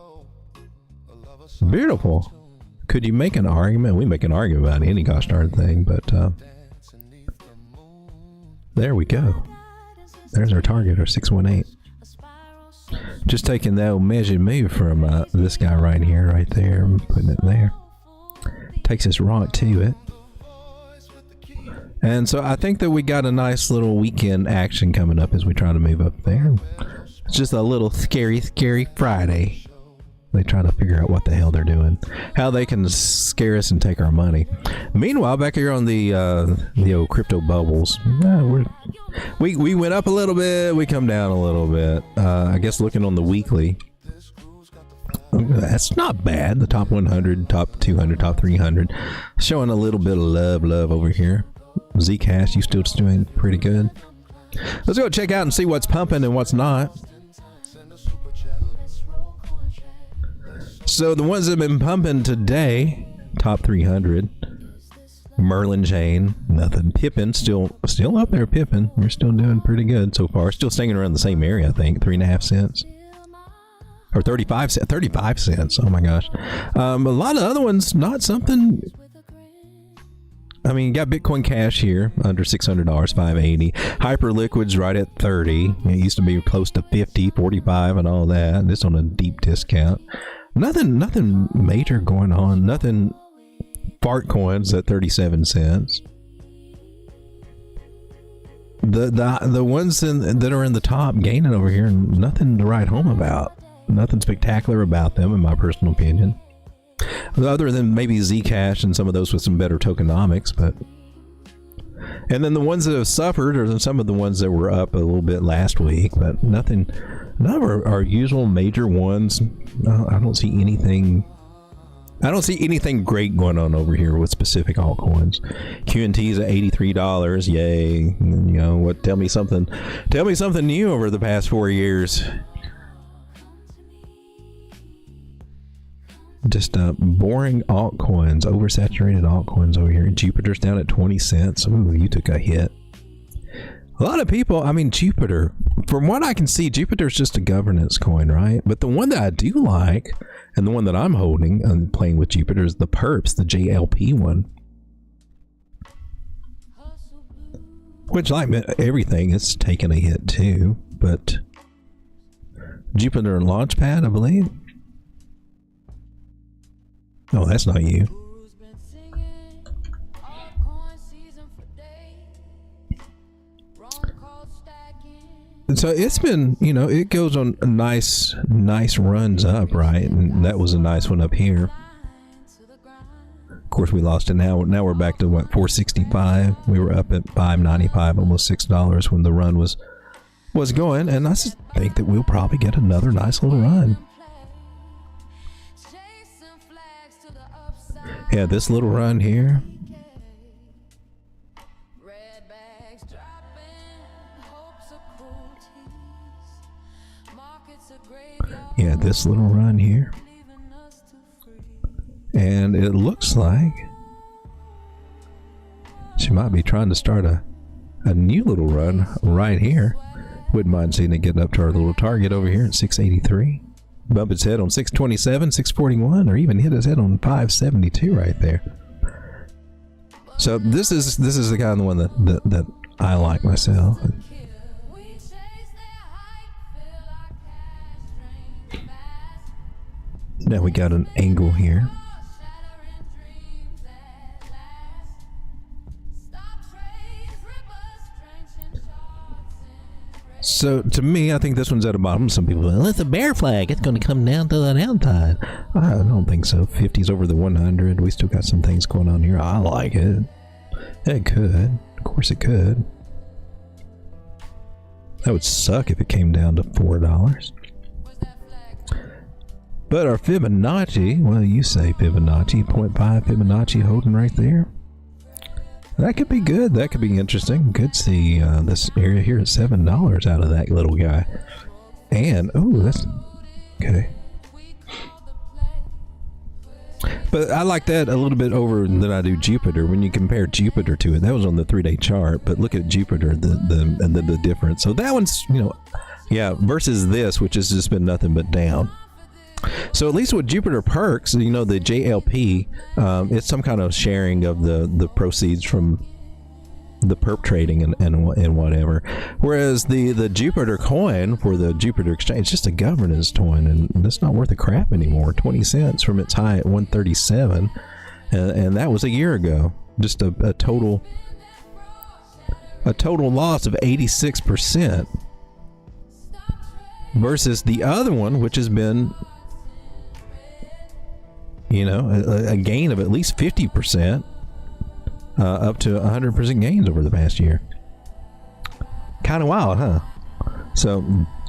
Beautiful. Could you make an argument? We make an argument about any gosh darn thing, but there we go. There's our target, our 618. Just taking that old measured move from this guy right here, right there, and putting it there. Takes us right to it. And so I think that we got a nice little weekend action coming up as we try to move up there. It's just a little scary Friday. They try to figure out what the hell they're doing, how they can scare us and take our money. Meanwhile, back here on the old crypto bubbles, we went up a little bit, we come down a little bit. I guess looking on the weekly, that's not bad. The top 100, top 200, top 300, showing a little bit of love over here. Zcash, you still doing pretty good. Let's go check out and see what's pumping and what's not. So the ones that have been pumping today, top 300, Merlin Chain, nothing. Pippin, still up there. Pippin, we're still doing pretty good so far. Still staying around the same area, I think, 3.5 cents. Or 35 cents. Oh my gosh. A lot of other ones, not something. I mean, you got Bitcoin Cash here under $600, $580. Hyperliquid's right at 30. It used to be close to 50, 45, and all that. This on a deep discount. Nothing major going on. Nothing. Bart coins at 37 cents. The ones that are in the top gaining over here, nothing to write home about. Nothing spectacular about them, in my personal opinion. Other than maybe Zcash and some of those with some better tokenomics, but. And then the ones that have suffered are some of the ones that were up a little bit last week, but nothing. None of our usual major ones. I don't see anything. I don't see anything great going on over here with specific altcoins. QNT's at $83. Yay! What? Tell me something. Tell me something new over the past 4 years. Just boring altcoins, oversaturated altcoins over here. Jupiter's down at 20 cents. Ooh, you took a hit. A lot of people, I mean, Jupiter, from what I can see, Jupiter's just a governance coin, right? But the one that I do like, and the one that I'm holding and playing with Jupiter, is the perps, the JLP one. Which, like everything, is taking a hit too. But Jupiter Launchpad, I believe. Oh, that's not you. So it's been, you know, it goes on nice runs up, right? And that was a nice one up here. Of course, we lost it now. Now we're back to what, 465. We were up at $5.95, almost $6 when the run was going, and I just think that we'll probably get another nice little run. Yeah, this little run here. Yeah, this little run here. And it looks like she might be trying to start a new little run right here. Wouldn't mind seeing it get up to our little target over here at 683. Bump its head on 627, 641, or even hit its head on 572 right there. So this is the kind of one that I like myself. Now we got an angle here. So to me, I think this one's at the bottom. Some people are, well, it's a bear flag. It's going to come down to the downside. I don't think so. 50's over the 100. We still got some things going on here. I like it. It could. Of course it could. That would suck if it came down to $4. But our Fibonacci, well, you say Fibonacci, 0.5 Fibonacci holding right there. That could be good. That could be interesting. Could see this area here at $7 out of that little guy. And, oh, that's okay. But I like that a little bit over than I do Jupiter. When you compare Jupiter to it, that was on the 3-day chart. But look at Jupiter, and then the difference. So that one's, you know, yeah, versus this, which has just been nothing but down. So at least with Jupiter Perks, you know, the JLP, it's some kind of sharing of the proceeds from the perp trading and whatever. Whereas the Jupiter coin for the Jupiter exchange, it's just a governance coin, and it's not worth a crap anymore. 20 cents from its high at 137, and that was a year ago. Just a total loss of 86% versus the other one, which has been, you know, a gain of at least 50%, up to 100% gains over the past year. Kind of wild, huh? So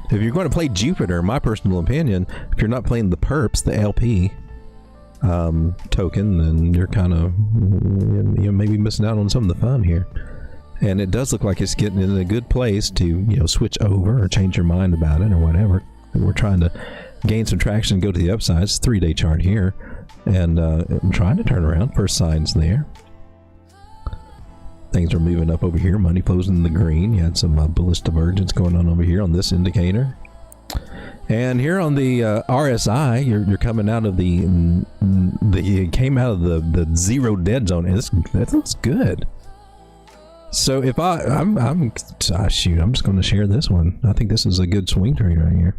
if you're going to play Jupiter, my personal opinion, if you're not playing the perps, the LP token, then you're kind of, you know, maybe missing out on some of the fun here. And it does look like it's getting in a good place to, you know, switch over or change your mind about it or whatever. We're trying to gain some traction, go to the upside. It's a 3-day chart here, and I'm trying to turn around. First signs there. Things are moving up over here. Money flows in the green. You had some bullish divergence going on over here on this indicator. And here on the RSI, you're coming out of the came out of the zero dead zone. And that looks good. So if I'm shoot, I'm just going to share this one. I think this is a good swing trade right here.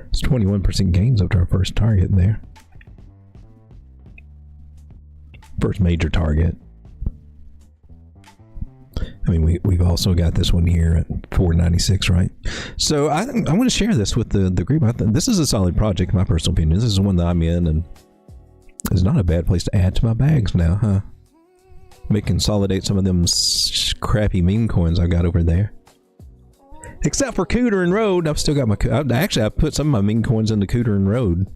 It's 21% gains up to our first target there. First major target. I mean, we've also got this one here at 496, right? So I want to share this with the group. This is a solid project, in my personal opinion. This is the one that I'm in, and it's not a bad place to add to my bags now, huh? May consolidate some of them crappy meme coins I got over there. Except for Cooter and Road, I've still got my. Actually, I put some of my meme coins into Cooter and Road.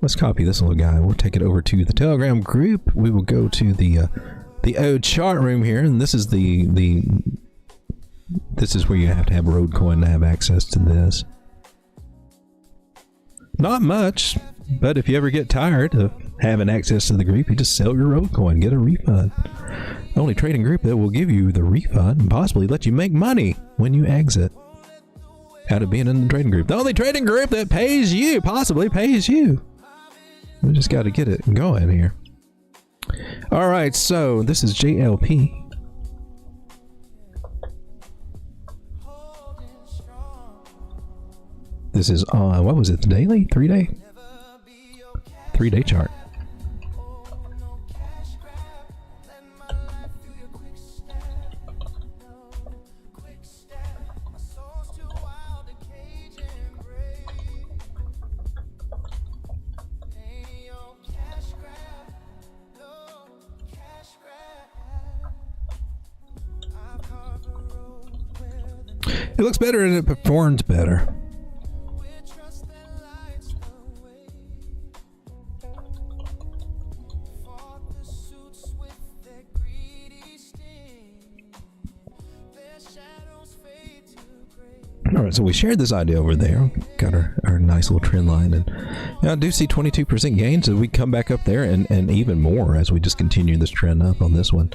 Let's copy this little guy. We'll take it over to the Telegram group. We will go to the old chart room here, and this is the This is where you have to have Road Coin to have access to this. Not much, but if you ever get tired of having access to the group, you just sell your Road Coin, get a refund. The only trading group that will give you the refund and possibly let you make money when you exit out of being in the trading group. The only trading group that pays you, possibly pays you. We just got to get it going here. All right, so this is JLP. This is on, what was it, the daily? 3-day? 3-day chart. It looks better and it performs better. All right, so we shared this idea over there. Got our nice little trend line, and I do see 22% gains. So we come back up there, and even more as we just continue this trend up on this one.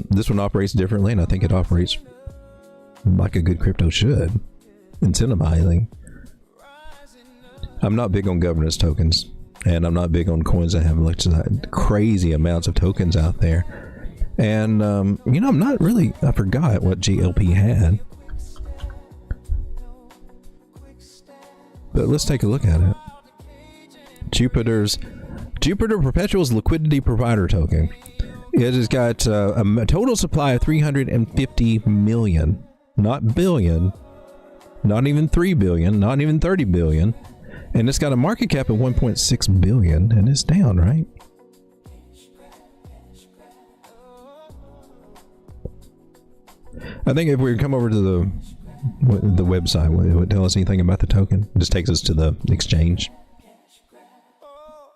This one operates differently, and I think it operates like a good crypto should, incentivizing. I'm not big on governance tokens, and I'm not big on coins that have like crazy amounts of tokens out there. And you know, I'm not really. I forgot what GLP had. But let's take a look at it. Jupiter Perpetual's liquidity provider token. It has got a total supply of 350 million, not billion, not even 3 billion, not even 30 billion, and it's got a market cap of 1.6 billion, and it's down, right? I think if we come over to the website, would it tell us anything about the token? It just takes us to the exchange.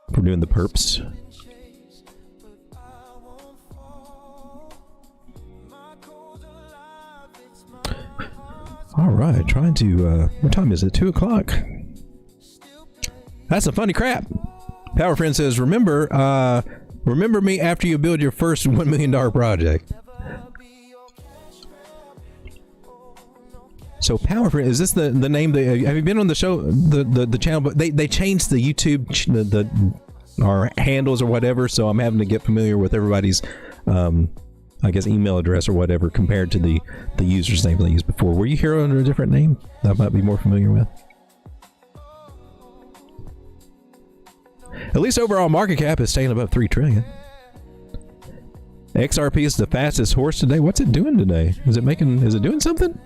We're doing the perps. All right, trying to, what time is it? 2 o'clock. That's a funny crap. Power Friend says, remember me after you build your first $1 million project. So Power Friend, is this the name? Have you been on the show, the channel? But they changed the YouTube our handles or whatever. So I'm having to get familiar with everybody's, I guess, email address or whatever compared to the user's name they used before. Were you here under a different name that I might be more familiar with? At least overall market cap is staying above 3 trillion. XRP is the fastest horse today. What's it doing today? Is it doing something?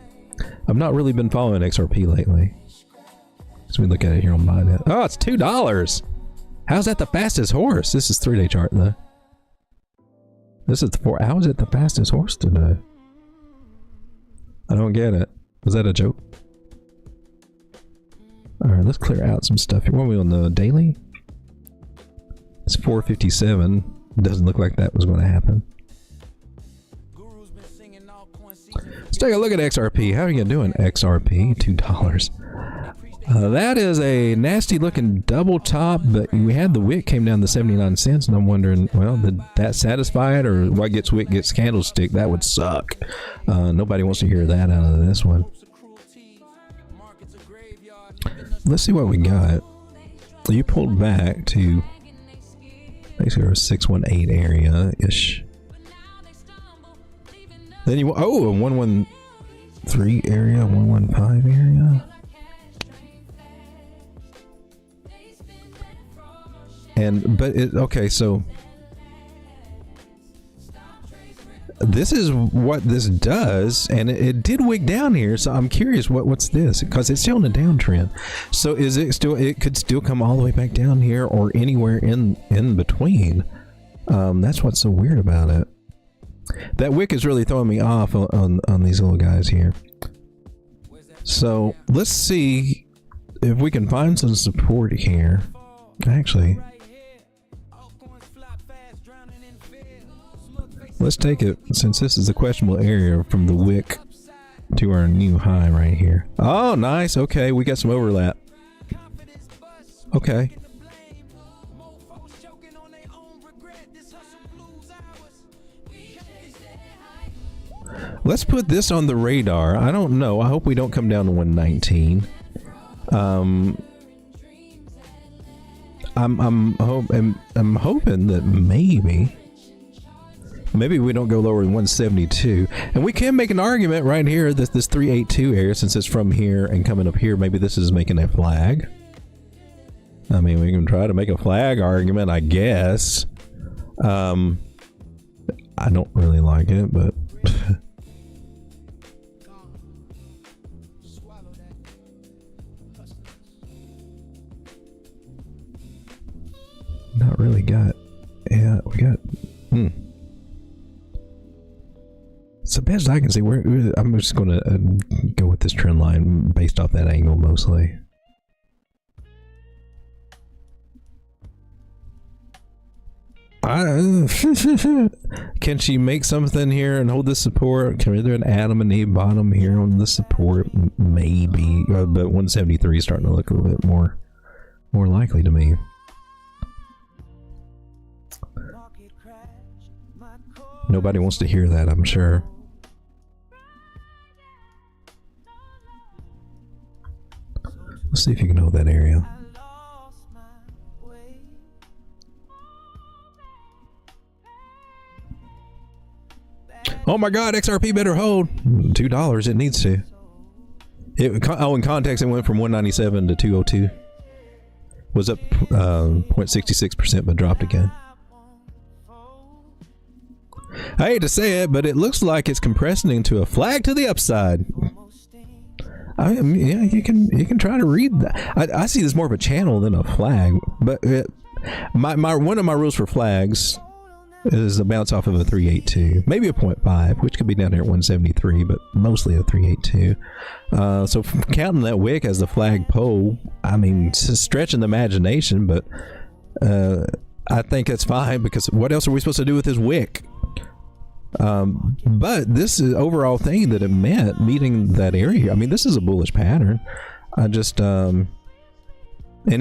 I've not really been following XRP lately. So we look at it here on mine. Oh, it's $2. How's that the fastest horse? This is 3-day chart though. This is how is it the fastest horse today? I don't get it. Was that a joke? All right, let's clear out some stuff here. What are we on the daily? It's 457. Doesn't look like that was going to happen. Let's take a look at XRP. How are you doing, XRP? $2. That is a nasty looking double top, but we had the wick came down to 79 cents, and I'm wondering, well, did that satisfy it, or what gets wick gets candlestick? That would suck. Nobody wants to hear that out of this one. Let's see what we got. You pulled back to basically our 618 area-ish. Then you, oh, a 113 area, 115 area. But it, okay, so this is what this does, and it did wick down here, so I'm curious what's this, because it's still in a downtrend. So is it still, it could still come all the way back down here or anywhere in between. That's what's so weird about it. That wick is really throwing me off on these little guys here. So let's see if we can find some support here. Actually, let's take it, since this is a questionable area, from the wick to our new high right here. Oh, nice. Okay, we got some overlap. Okay. Let's put this on the radar. I don't know. I hope we don't come down to 119. I'm hoping that maybe we don't go lower than 172, and we can make an argument right here that this 382 area, since it's from here and coming up here, maybe this is making a flag. I mean, we can try to make a flag argument, I guess. I don't really like it, but not really got. Yeah, we got. So best I can see, I'm just going to go with this trend line based off that angle mostly. Can she make something here and hold this support? Can we do an Adam and Eve bottom here on the support? Maybe, but 173 is starting to look a little bit more likely to me. Nobody wants to hear that, I'm sure. Let's see if you can hold that area. Oh my God, XRP better hold. $2, it needs to. In context, it went from 197 to 202. Was up 0.66%, but dropped again. I hate to say it, but it looks like it's compressing into a flag to the upside. I mean, yeah, you can try to read that. I see this more of a channel than a flag, but one of my rules for flags is a bounce off of a 382, maybe a 0.5, which could be down here at 173, but mostly a 382. So counting that wick as the flag pole, I mean, it's stretching the imagination, but I think that's fine, because what else are we supposed to do with this wick? But this is overall thing that it meant, meeting that area. I mean, this is a bullish pattern. I just and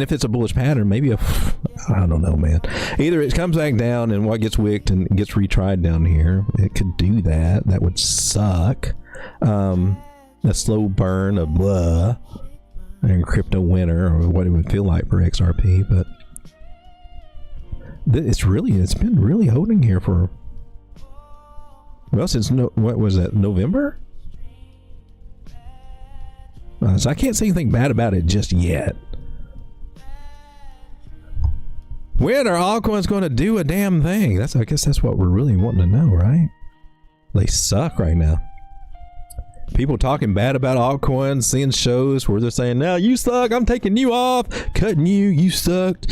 if it's a bullish pattern, maybe I don't know, man. Either it comes back down and what gets wicked and gets retried down here. It could do that. That would suck. A slow burn of blah and crypto winter, or what it would feel like for XRP. But it's been really holding here for, well, since what was that, November? So I can't say anything bad about it just yet. When are altcoins going to do a damn thing? I guess that's what we're really wanting to know, right? They suck right now. People talking bad about altcoins, seeing shows where they're saying, "Now you suck, I'm taking you off, cutting you sucked."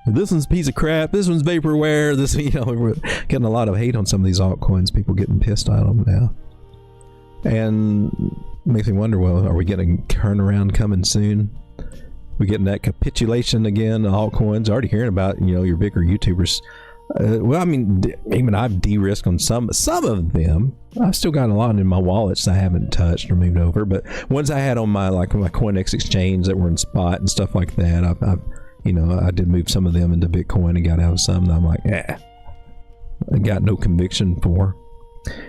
This one's a piece of crap, this one's vaporware, this, we're getting a lot of hate on some of these altcoins, people getting pissed at them now. And makes me wonder, well, are we getting a turnaround coming soon? We getting that capitulation again, altcoins? Already hearing about, your bigger YouTubers. Well, I mean, even I've de-risked on some of them. I've still got a lot in my wallets I haven't touched or moved over, but ones I had on my CoinEx exchange that were in spot and stuff like that, I did move some of them into Bitcoin and got out of some that I'm like, I got no conviction for.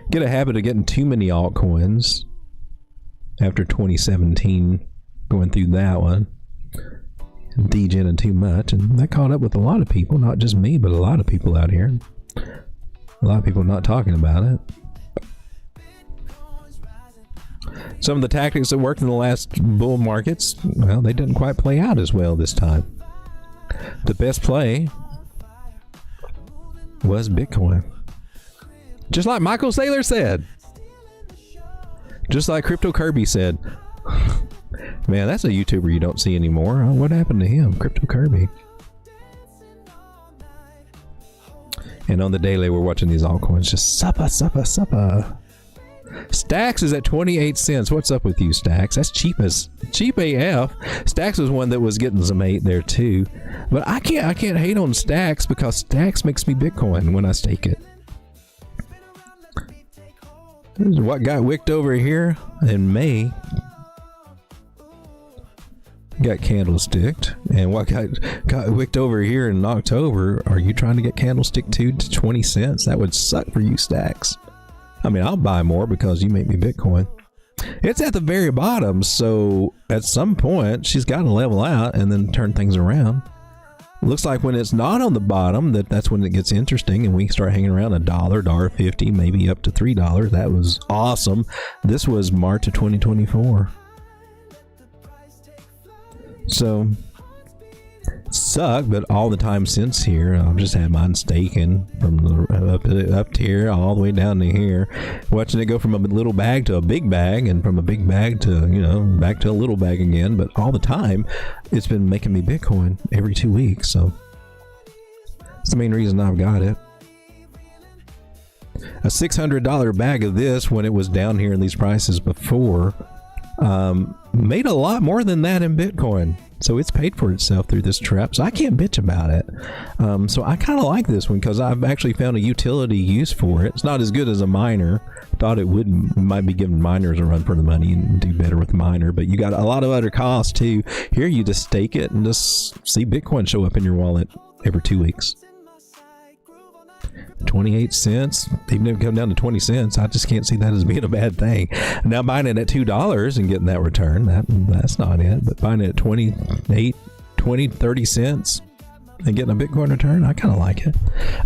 Get a habit of getting too many altcoins after 2017, going through that one, degening too much, and that caught up with a lot of people, not just me, but a lot of people out here. A lot of people not talking about it. Some of the tactics that worked in the last bull markets, well, they didn't quite play out as well this time. The best play was Bitcoin. Just like Michael Saylor said. Just like Crypto Kirby said. Man, that's a YouTuber you don't see anymore. What happened to him? Crypto Kirby. And on the daily, we're watching these altcoins just suppa. Stacks is at 28 cents. What's up with you, Stacks? That's cheap AF. Stacks was one that was getting some hate there too. But I can't hate on Stacks, because Stacks makes me Bitcoin when I stake it. This is what got wicked over here in May. Got candlesticked, and what got wicked over here in October. Are you trying to get candlestick to 20 cents? That would suck for you, Stacks. I mean, I'll buy more because you make me Bitcoin. It's at the very bottom, so at some point she's got to level out and then turn things around. Looks like when it's not on the bottom, that's when it gets interesting, and we start hanging around $1, $1.50, maybe up to $3. That was awesome. This was March of 2024. So, suck, but all the time since here, I've just had mine staking from the, up to here, all the way down to here, watching it go from a little bag to a big bag, and from a big bag to, you know, back to a little bag again. But all the time, it's been making me Bitcoin every 2 weeks. So, that's the main reason I've got it. A $600 bag of this, when it was down here in these prices before, made a lot more than that in Bitcoin. So it's paid for itself through this trap. So I can't bitch about it. So I kind of like this one because I've actually found a utility use for it. It's not as good as a miner. Thought it might be giving miners a run for the money and do better with miner. But you got a lot of other costs too. Here you just stake it and just see Bitcoin show up in your wallet every 2 weeks. 28 cents, even if it come down to 20 cents, I just can't see that as being a bad thing. Now buying it at $2 and getting that return, that's not it. But buying it at 28, 20, 30 cents and getting a Bitcoin return, I kind of like it.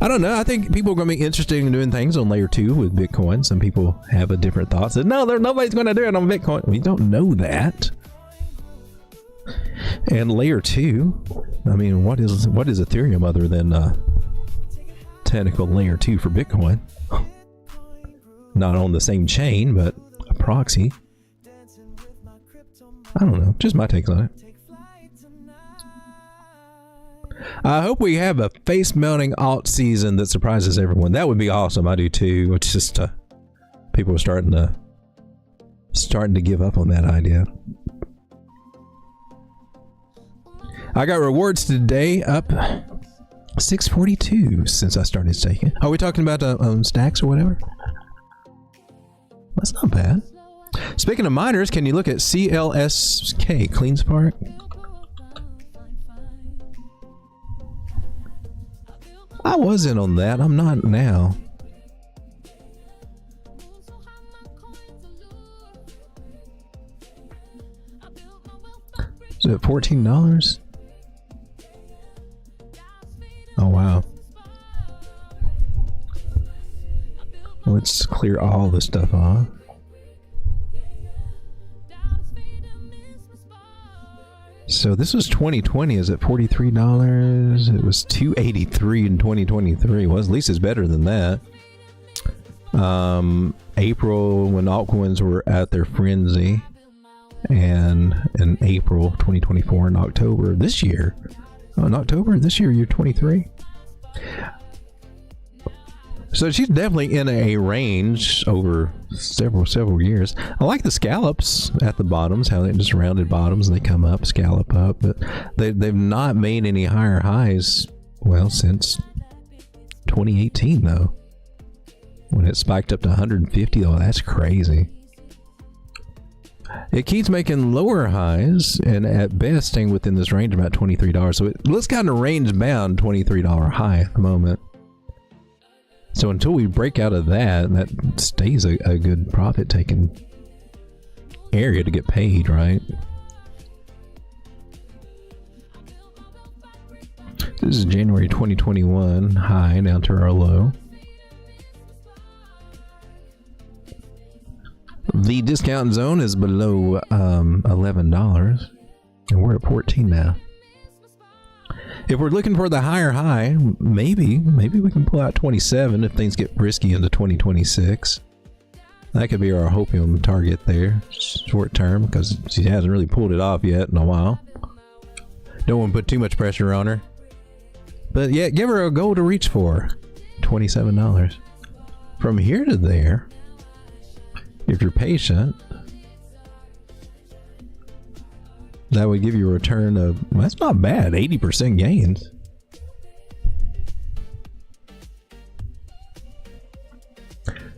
I don't know. I think people are going to be interested in doing things on layer 2 with Bitcoin. Some people have a different thought. Says, no, nobody's going to do it on Bitcoin. We don't know that. And layer 2, I mean, what is Ethereum other than technical layer 2 for Bitcoin? Not on the same chain, but a proxy. I don't know, just my takes on it. I hope we have a face mounting alt season that surprises everyone. That would be awesome. I do too. It's just people are starting to give up on that idea. I got rewards today, up 642 since I started staking. Are we talking about stacks or whatever? That's not bad. Speaking of miners, can you look at CLSK, Clean Spark? I was in on that. I'm not now. Is it $14? Oh, wow. Let's clear all this stuff off. So this was 2020. Is it $43? It was $283 in 2023. Well, at least it's better than that. April, when altcoins were at their frenzy, and in April 2024 and October this year. Oh, in October this year, you're 23. So she's definitely in a range over several years. I like the scallops at the bottoms, how they just rounded bottoms and they come up, scallop up, but they've not made any higher highs, well, since 2018 though, when it spiked up to 150. Oh, that's crazy. It keeps making lower highs and at best staying within this range about $23. So it looks kind of range bound $23 high at the moment. So until we break out of that, that stays a good profit taking area to get paid, right? This is January 2021 high down to our low. The discount zone is below $11, and we're at 14 now. If we're looking for the higher high, maybe we can pull out 27 if things get risky into 2026. That could be our hopium target there, short term, because she hasn't really pulled it off yet in a while. Don't want to put too much pressure on her. But yeah, give her a goal to reach for. $27. From here to there, if you're patient, that would give you a return of, well, that's not bad, 80% gains.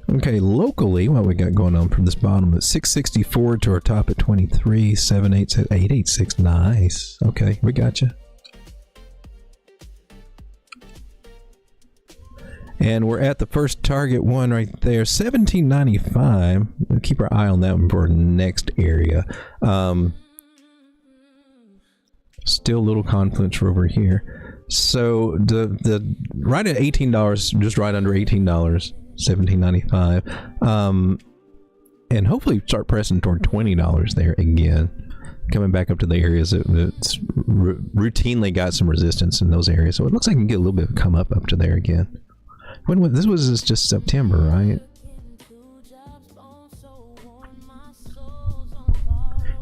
Okay, locally, what we got going on from this bottom at 664 to our top at 23, 786, 886. Nice. Okay, we got you. And we're at the first target one right there, 1795. We'll keep our eye on that one for our next area. Still a little confluence over here. So the right at $18, just right under $18, 1795. And hopefully start pressing toward $20 there again. Coming back up to the areas that's routinely got some resistance in those areas. So it looks like we can get a little bit of come up to there again. When this was just September, right?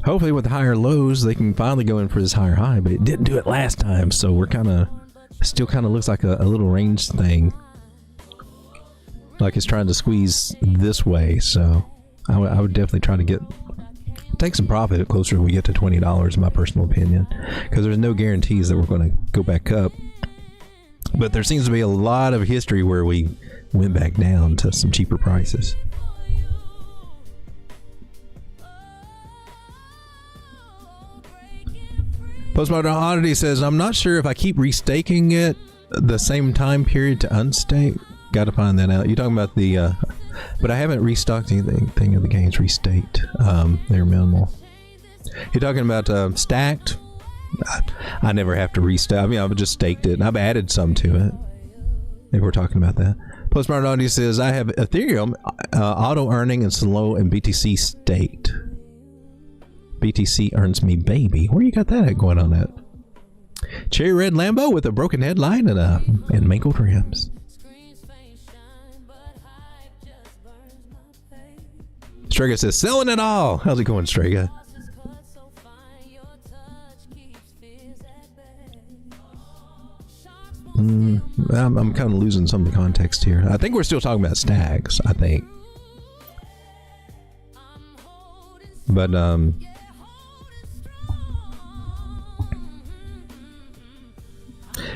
Hopefully with higher lows, they can finally go in for this higher high, but it didn't do it last time. So we're still kind of looks like a little range thing. Like it's trying to squeeze this way. So I would definitely try to take some profit closer when we get to $20, in my personal opinion, because there's no guarantees that we're going to go back up. But there seems to be a lot of history where we went back down to some cheaper prices. Postmodern Oddity says, I'm not sure if I keep restaking it the same time period to unstake. Got to find that out. You're talking about the... but I haven't restocked anything of the gains restaked. They're minimal. You're talking about stacked? I never have to restack. I mean, I've just staked it, and I've added some to it. If we're talking about that. Postmodern Audio says, I have Ethereum, auto earning, and slow, and BTC staked. BTC earns me baby. Where you got that at going on at? Cherry red Lambo with a broken headline and mangled rims. Strega says, selling it all. How's it going, Strega? I'm kind of losing some of the context here. I think we're still talking about stacks, I think. But,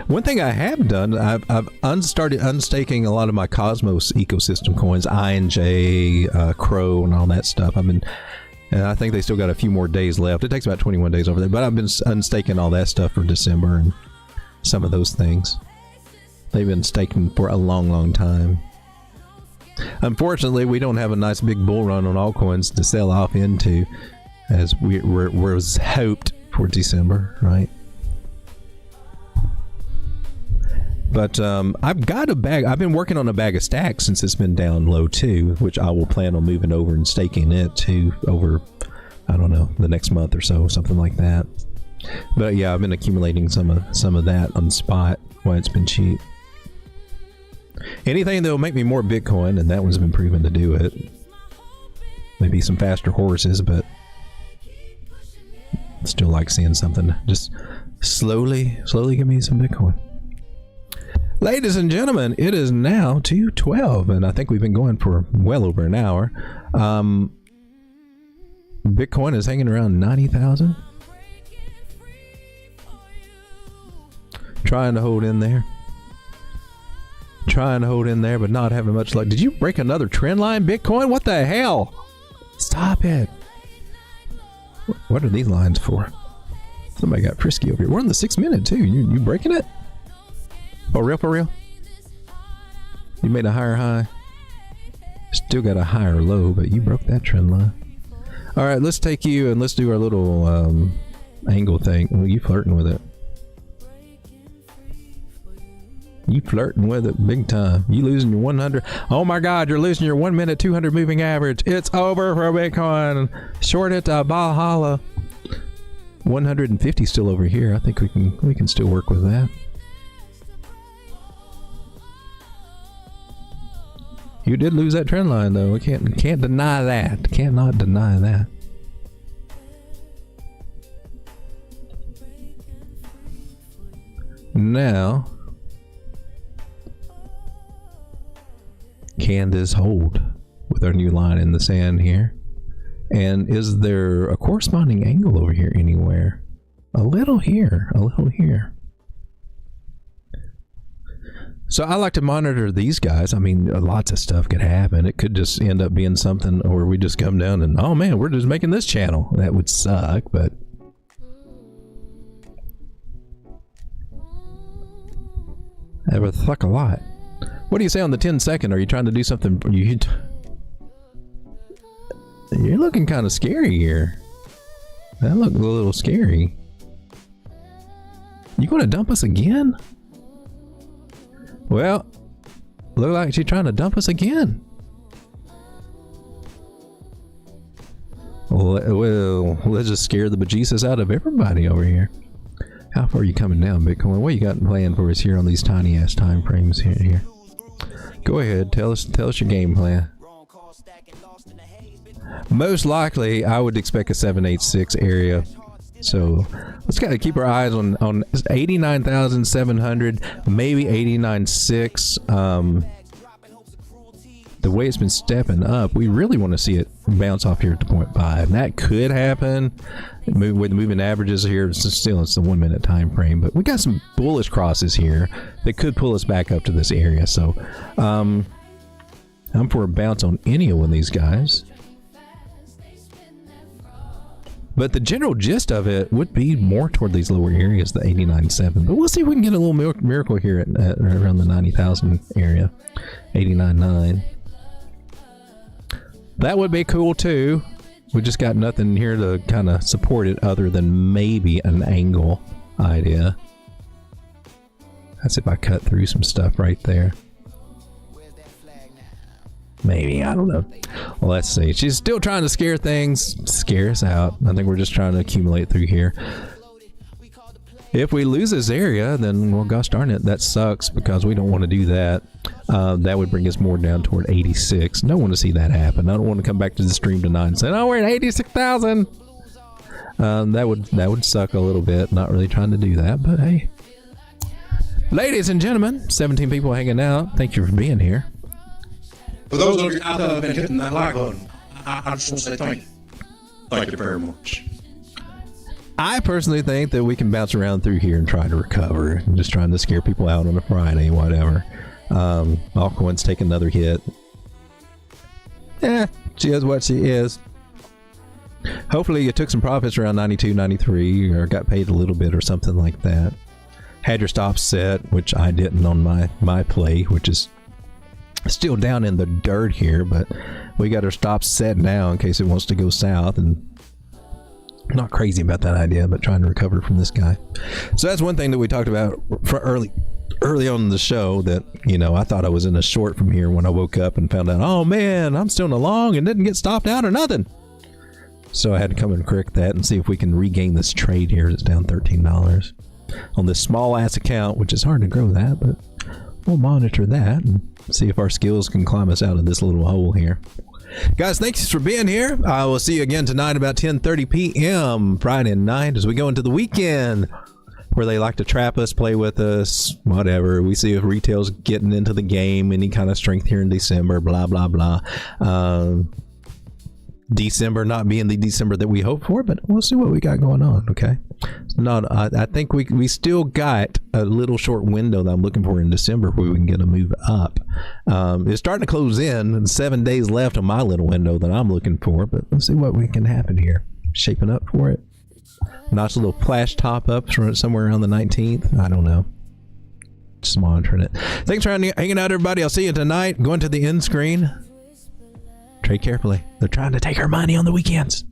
one thing I have done, I've started unstaking a lot of my Cosmos ecosystem coins, INJ, Crow, and all that stuff. And I think they still got a few more days left. It takes about 21 days over there, but I've been unstaking all that stuff for December and some of those things. They've been staking for a long, long time. Unfortunately, we don't have a nice big bull run on altcoins to sell off into, as was hoped for December, right? But I've got a bag. I've been working on a bag of stacks since it's been down low too, which I will plan on moving over and staking it to over, I don't know, the next month or so, something like that. But yeah, I've been accumulating some of that on spot while it's been cheap. Anything that will make me more Bitcoin, and that one's been proven to do it. Maybe some faster horses, but still like seeing something just slowly give me some Bitcoin. Ladies and gentlemen, it is now 2:12, and I think we've been going for well over an hour. Bitcoin is hanging around 90,000. Trying to hold in there, but not having much luck. Did you break another trend line, Bitcoin? What the hell? Stop it. What are these lines for? Somebody got frisky over here. We're in the 6 minute too. You breaking it? For real? You made a higher high. Still got a higher low, but you broke that trend line. All right, let's take you and let's do our little angle thing. Oh, you flirting with it. You flirting with it big time. You losing your 100. Oh my God, you're losing your 1 minute 200 moving average. It's over for Bitcoin. Short it to Valhalla. 150 still over here. I think we can still work with that. You did lose that trend line though. We can't deny that. Cannot deny that. Now, can this hold with our new line in the sand here? And is there a corresponding angle over here anywhere? A little here, a little here. So I like to monitor these guys. I mean, lots of stuff could happen. It could just end up being something where we just come down and, oh man, we're just making this channel. That would suck, but that would suck a lot. What do you say on the 10-second? Are you trying to do something? You're looking kind of scary here. That looked a little scary. You going to dump us again? Well, look like she's trying to dump us again. Well, let's just scare the bejesus out of everybody over here. How far are you coming down, Bitcoin? What you got planned for us here on these tiny ass time frames here? Go ahead, tell us your game plan. Most likely, I would expect a 786 area. So let's gotta keep our eyes on 89,700, maybe 89.6. The way it's been stepping up, we really want to see it bounce off here at the 0.5. That could happen with moving averages here. It's the 1 minute time frame, but we got some bullish crosses here that could pull us back up to this area. So I'm for a bounce on any one of these guys. But the general gist of it would be more toward these lower areas, the 89.7. But we'll see if we can get a little miracle here at around the 90,000 area, 89.9. That would be cool too. We just got nothing here to kind of support it other than maybe an angle idea. That's if I cut through some stuff right there. Maybe, I don't know. Well, let's see. She's still trying to scare us out. I think we're just trying to accumulate through here. If we lose this area, then, well, gosh darn it, that sucks because we don't want to do that. That would bring us more down toward 86. Don't want to see that happen. I don't want to come back to the stream tonight and say, oh, we're at 86,000. That would suck a little bit. Not really trying to do that, but hey. Ladies and gentlemen, 17 people hanging out. Thank you for being here. For those of you out there that have been hitting that like button, I just want to say thank you. Thank you very much. I personally think that we can bounce around through here and try to recover. I'm just trying to scare people out on a Friday, whatever. Altcoins take another hit. She is what she is. Hopefully you took some profits around 92, 93, or got paid a little bit or something like that. Had your stops set, which I didn't on my play, which is still down in the dirt here, but we got our stops set now in case it wants to go south, and I'm not crazy about that idea, but trying to recover from this guy. So that's one thing that we talked about for early on in the show, that, you know, I thought I was in a short from here when I woke up and found out, oh man, I'm still in a long and didn't get stopped out or nothing. So I had to come and correct that and see if we can regain this trade here. It's down $13 on this small ass account, which is hard to grow that, but we'll monitor that and see if our skills can climb us out of this little hole here. Guys, thanks for being here. I will see you again tonight about 10:30 p.m. Friday night as we go into the weekend, where they like to trap us, play with us, whatever. We see if retail's getting into the game, any kind of strength here in December, blah, blah, blah. December not being the December that we hope for, but we'll see what we got going on, okay? I think we still got a little short window that I'm looking for in December where we can get a move up. It's starting to close in, and 7 days left on my little window that I'm looking for, but let's see what we can happen here. Shaping up for it. Nice little flash top up somewhere around the 19th. I don't know. Just monitoring it. Thanks for hanging out, everybody. I'll see you tonight. Going to the end screen. Trade carefully. They're trying to take our money on the weekends.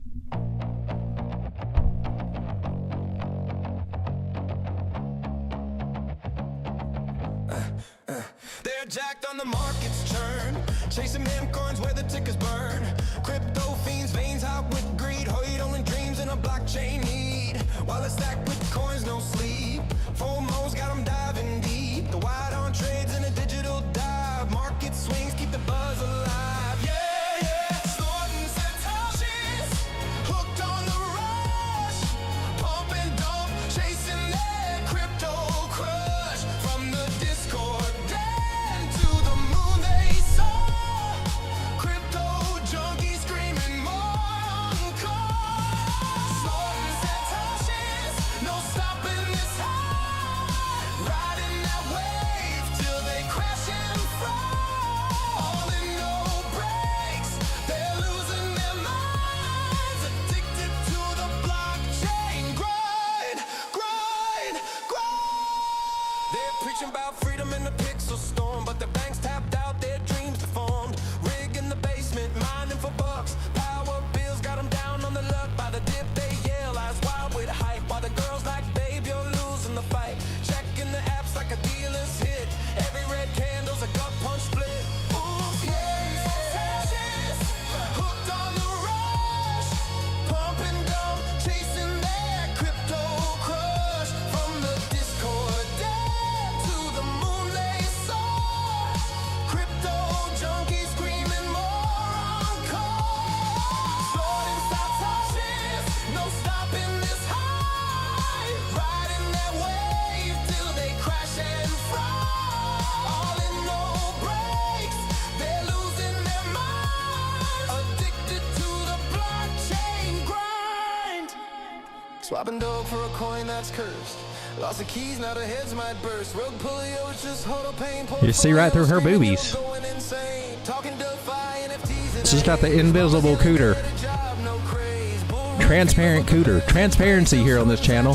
They're jacked on the market's churn, chasing meme coins where the tickers burn. Crypto fiends, veins hot with greed, hoidling dreams in a blockchain need. While it's stacked with coins, no sleep. FOMO's got them diving deep. The wide on trades in a digital dive. Market swings keep the buzz alive. Swapping dog for a coin that's cursed. Lost the keys, now the heads might burst. Rogue pulley, just hold a pain. You see right through her boobies. She's got the invisible cooter. Transparent cooter. Transparency here on this channel.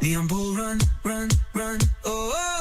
Neon bull run, run.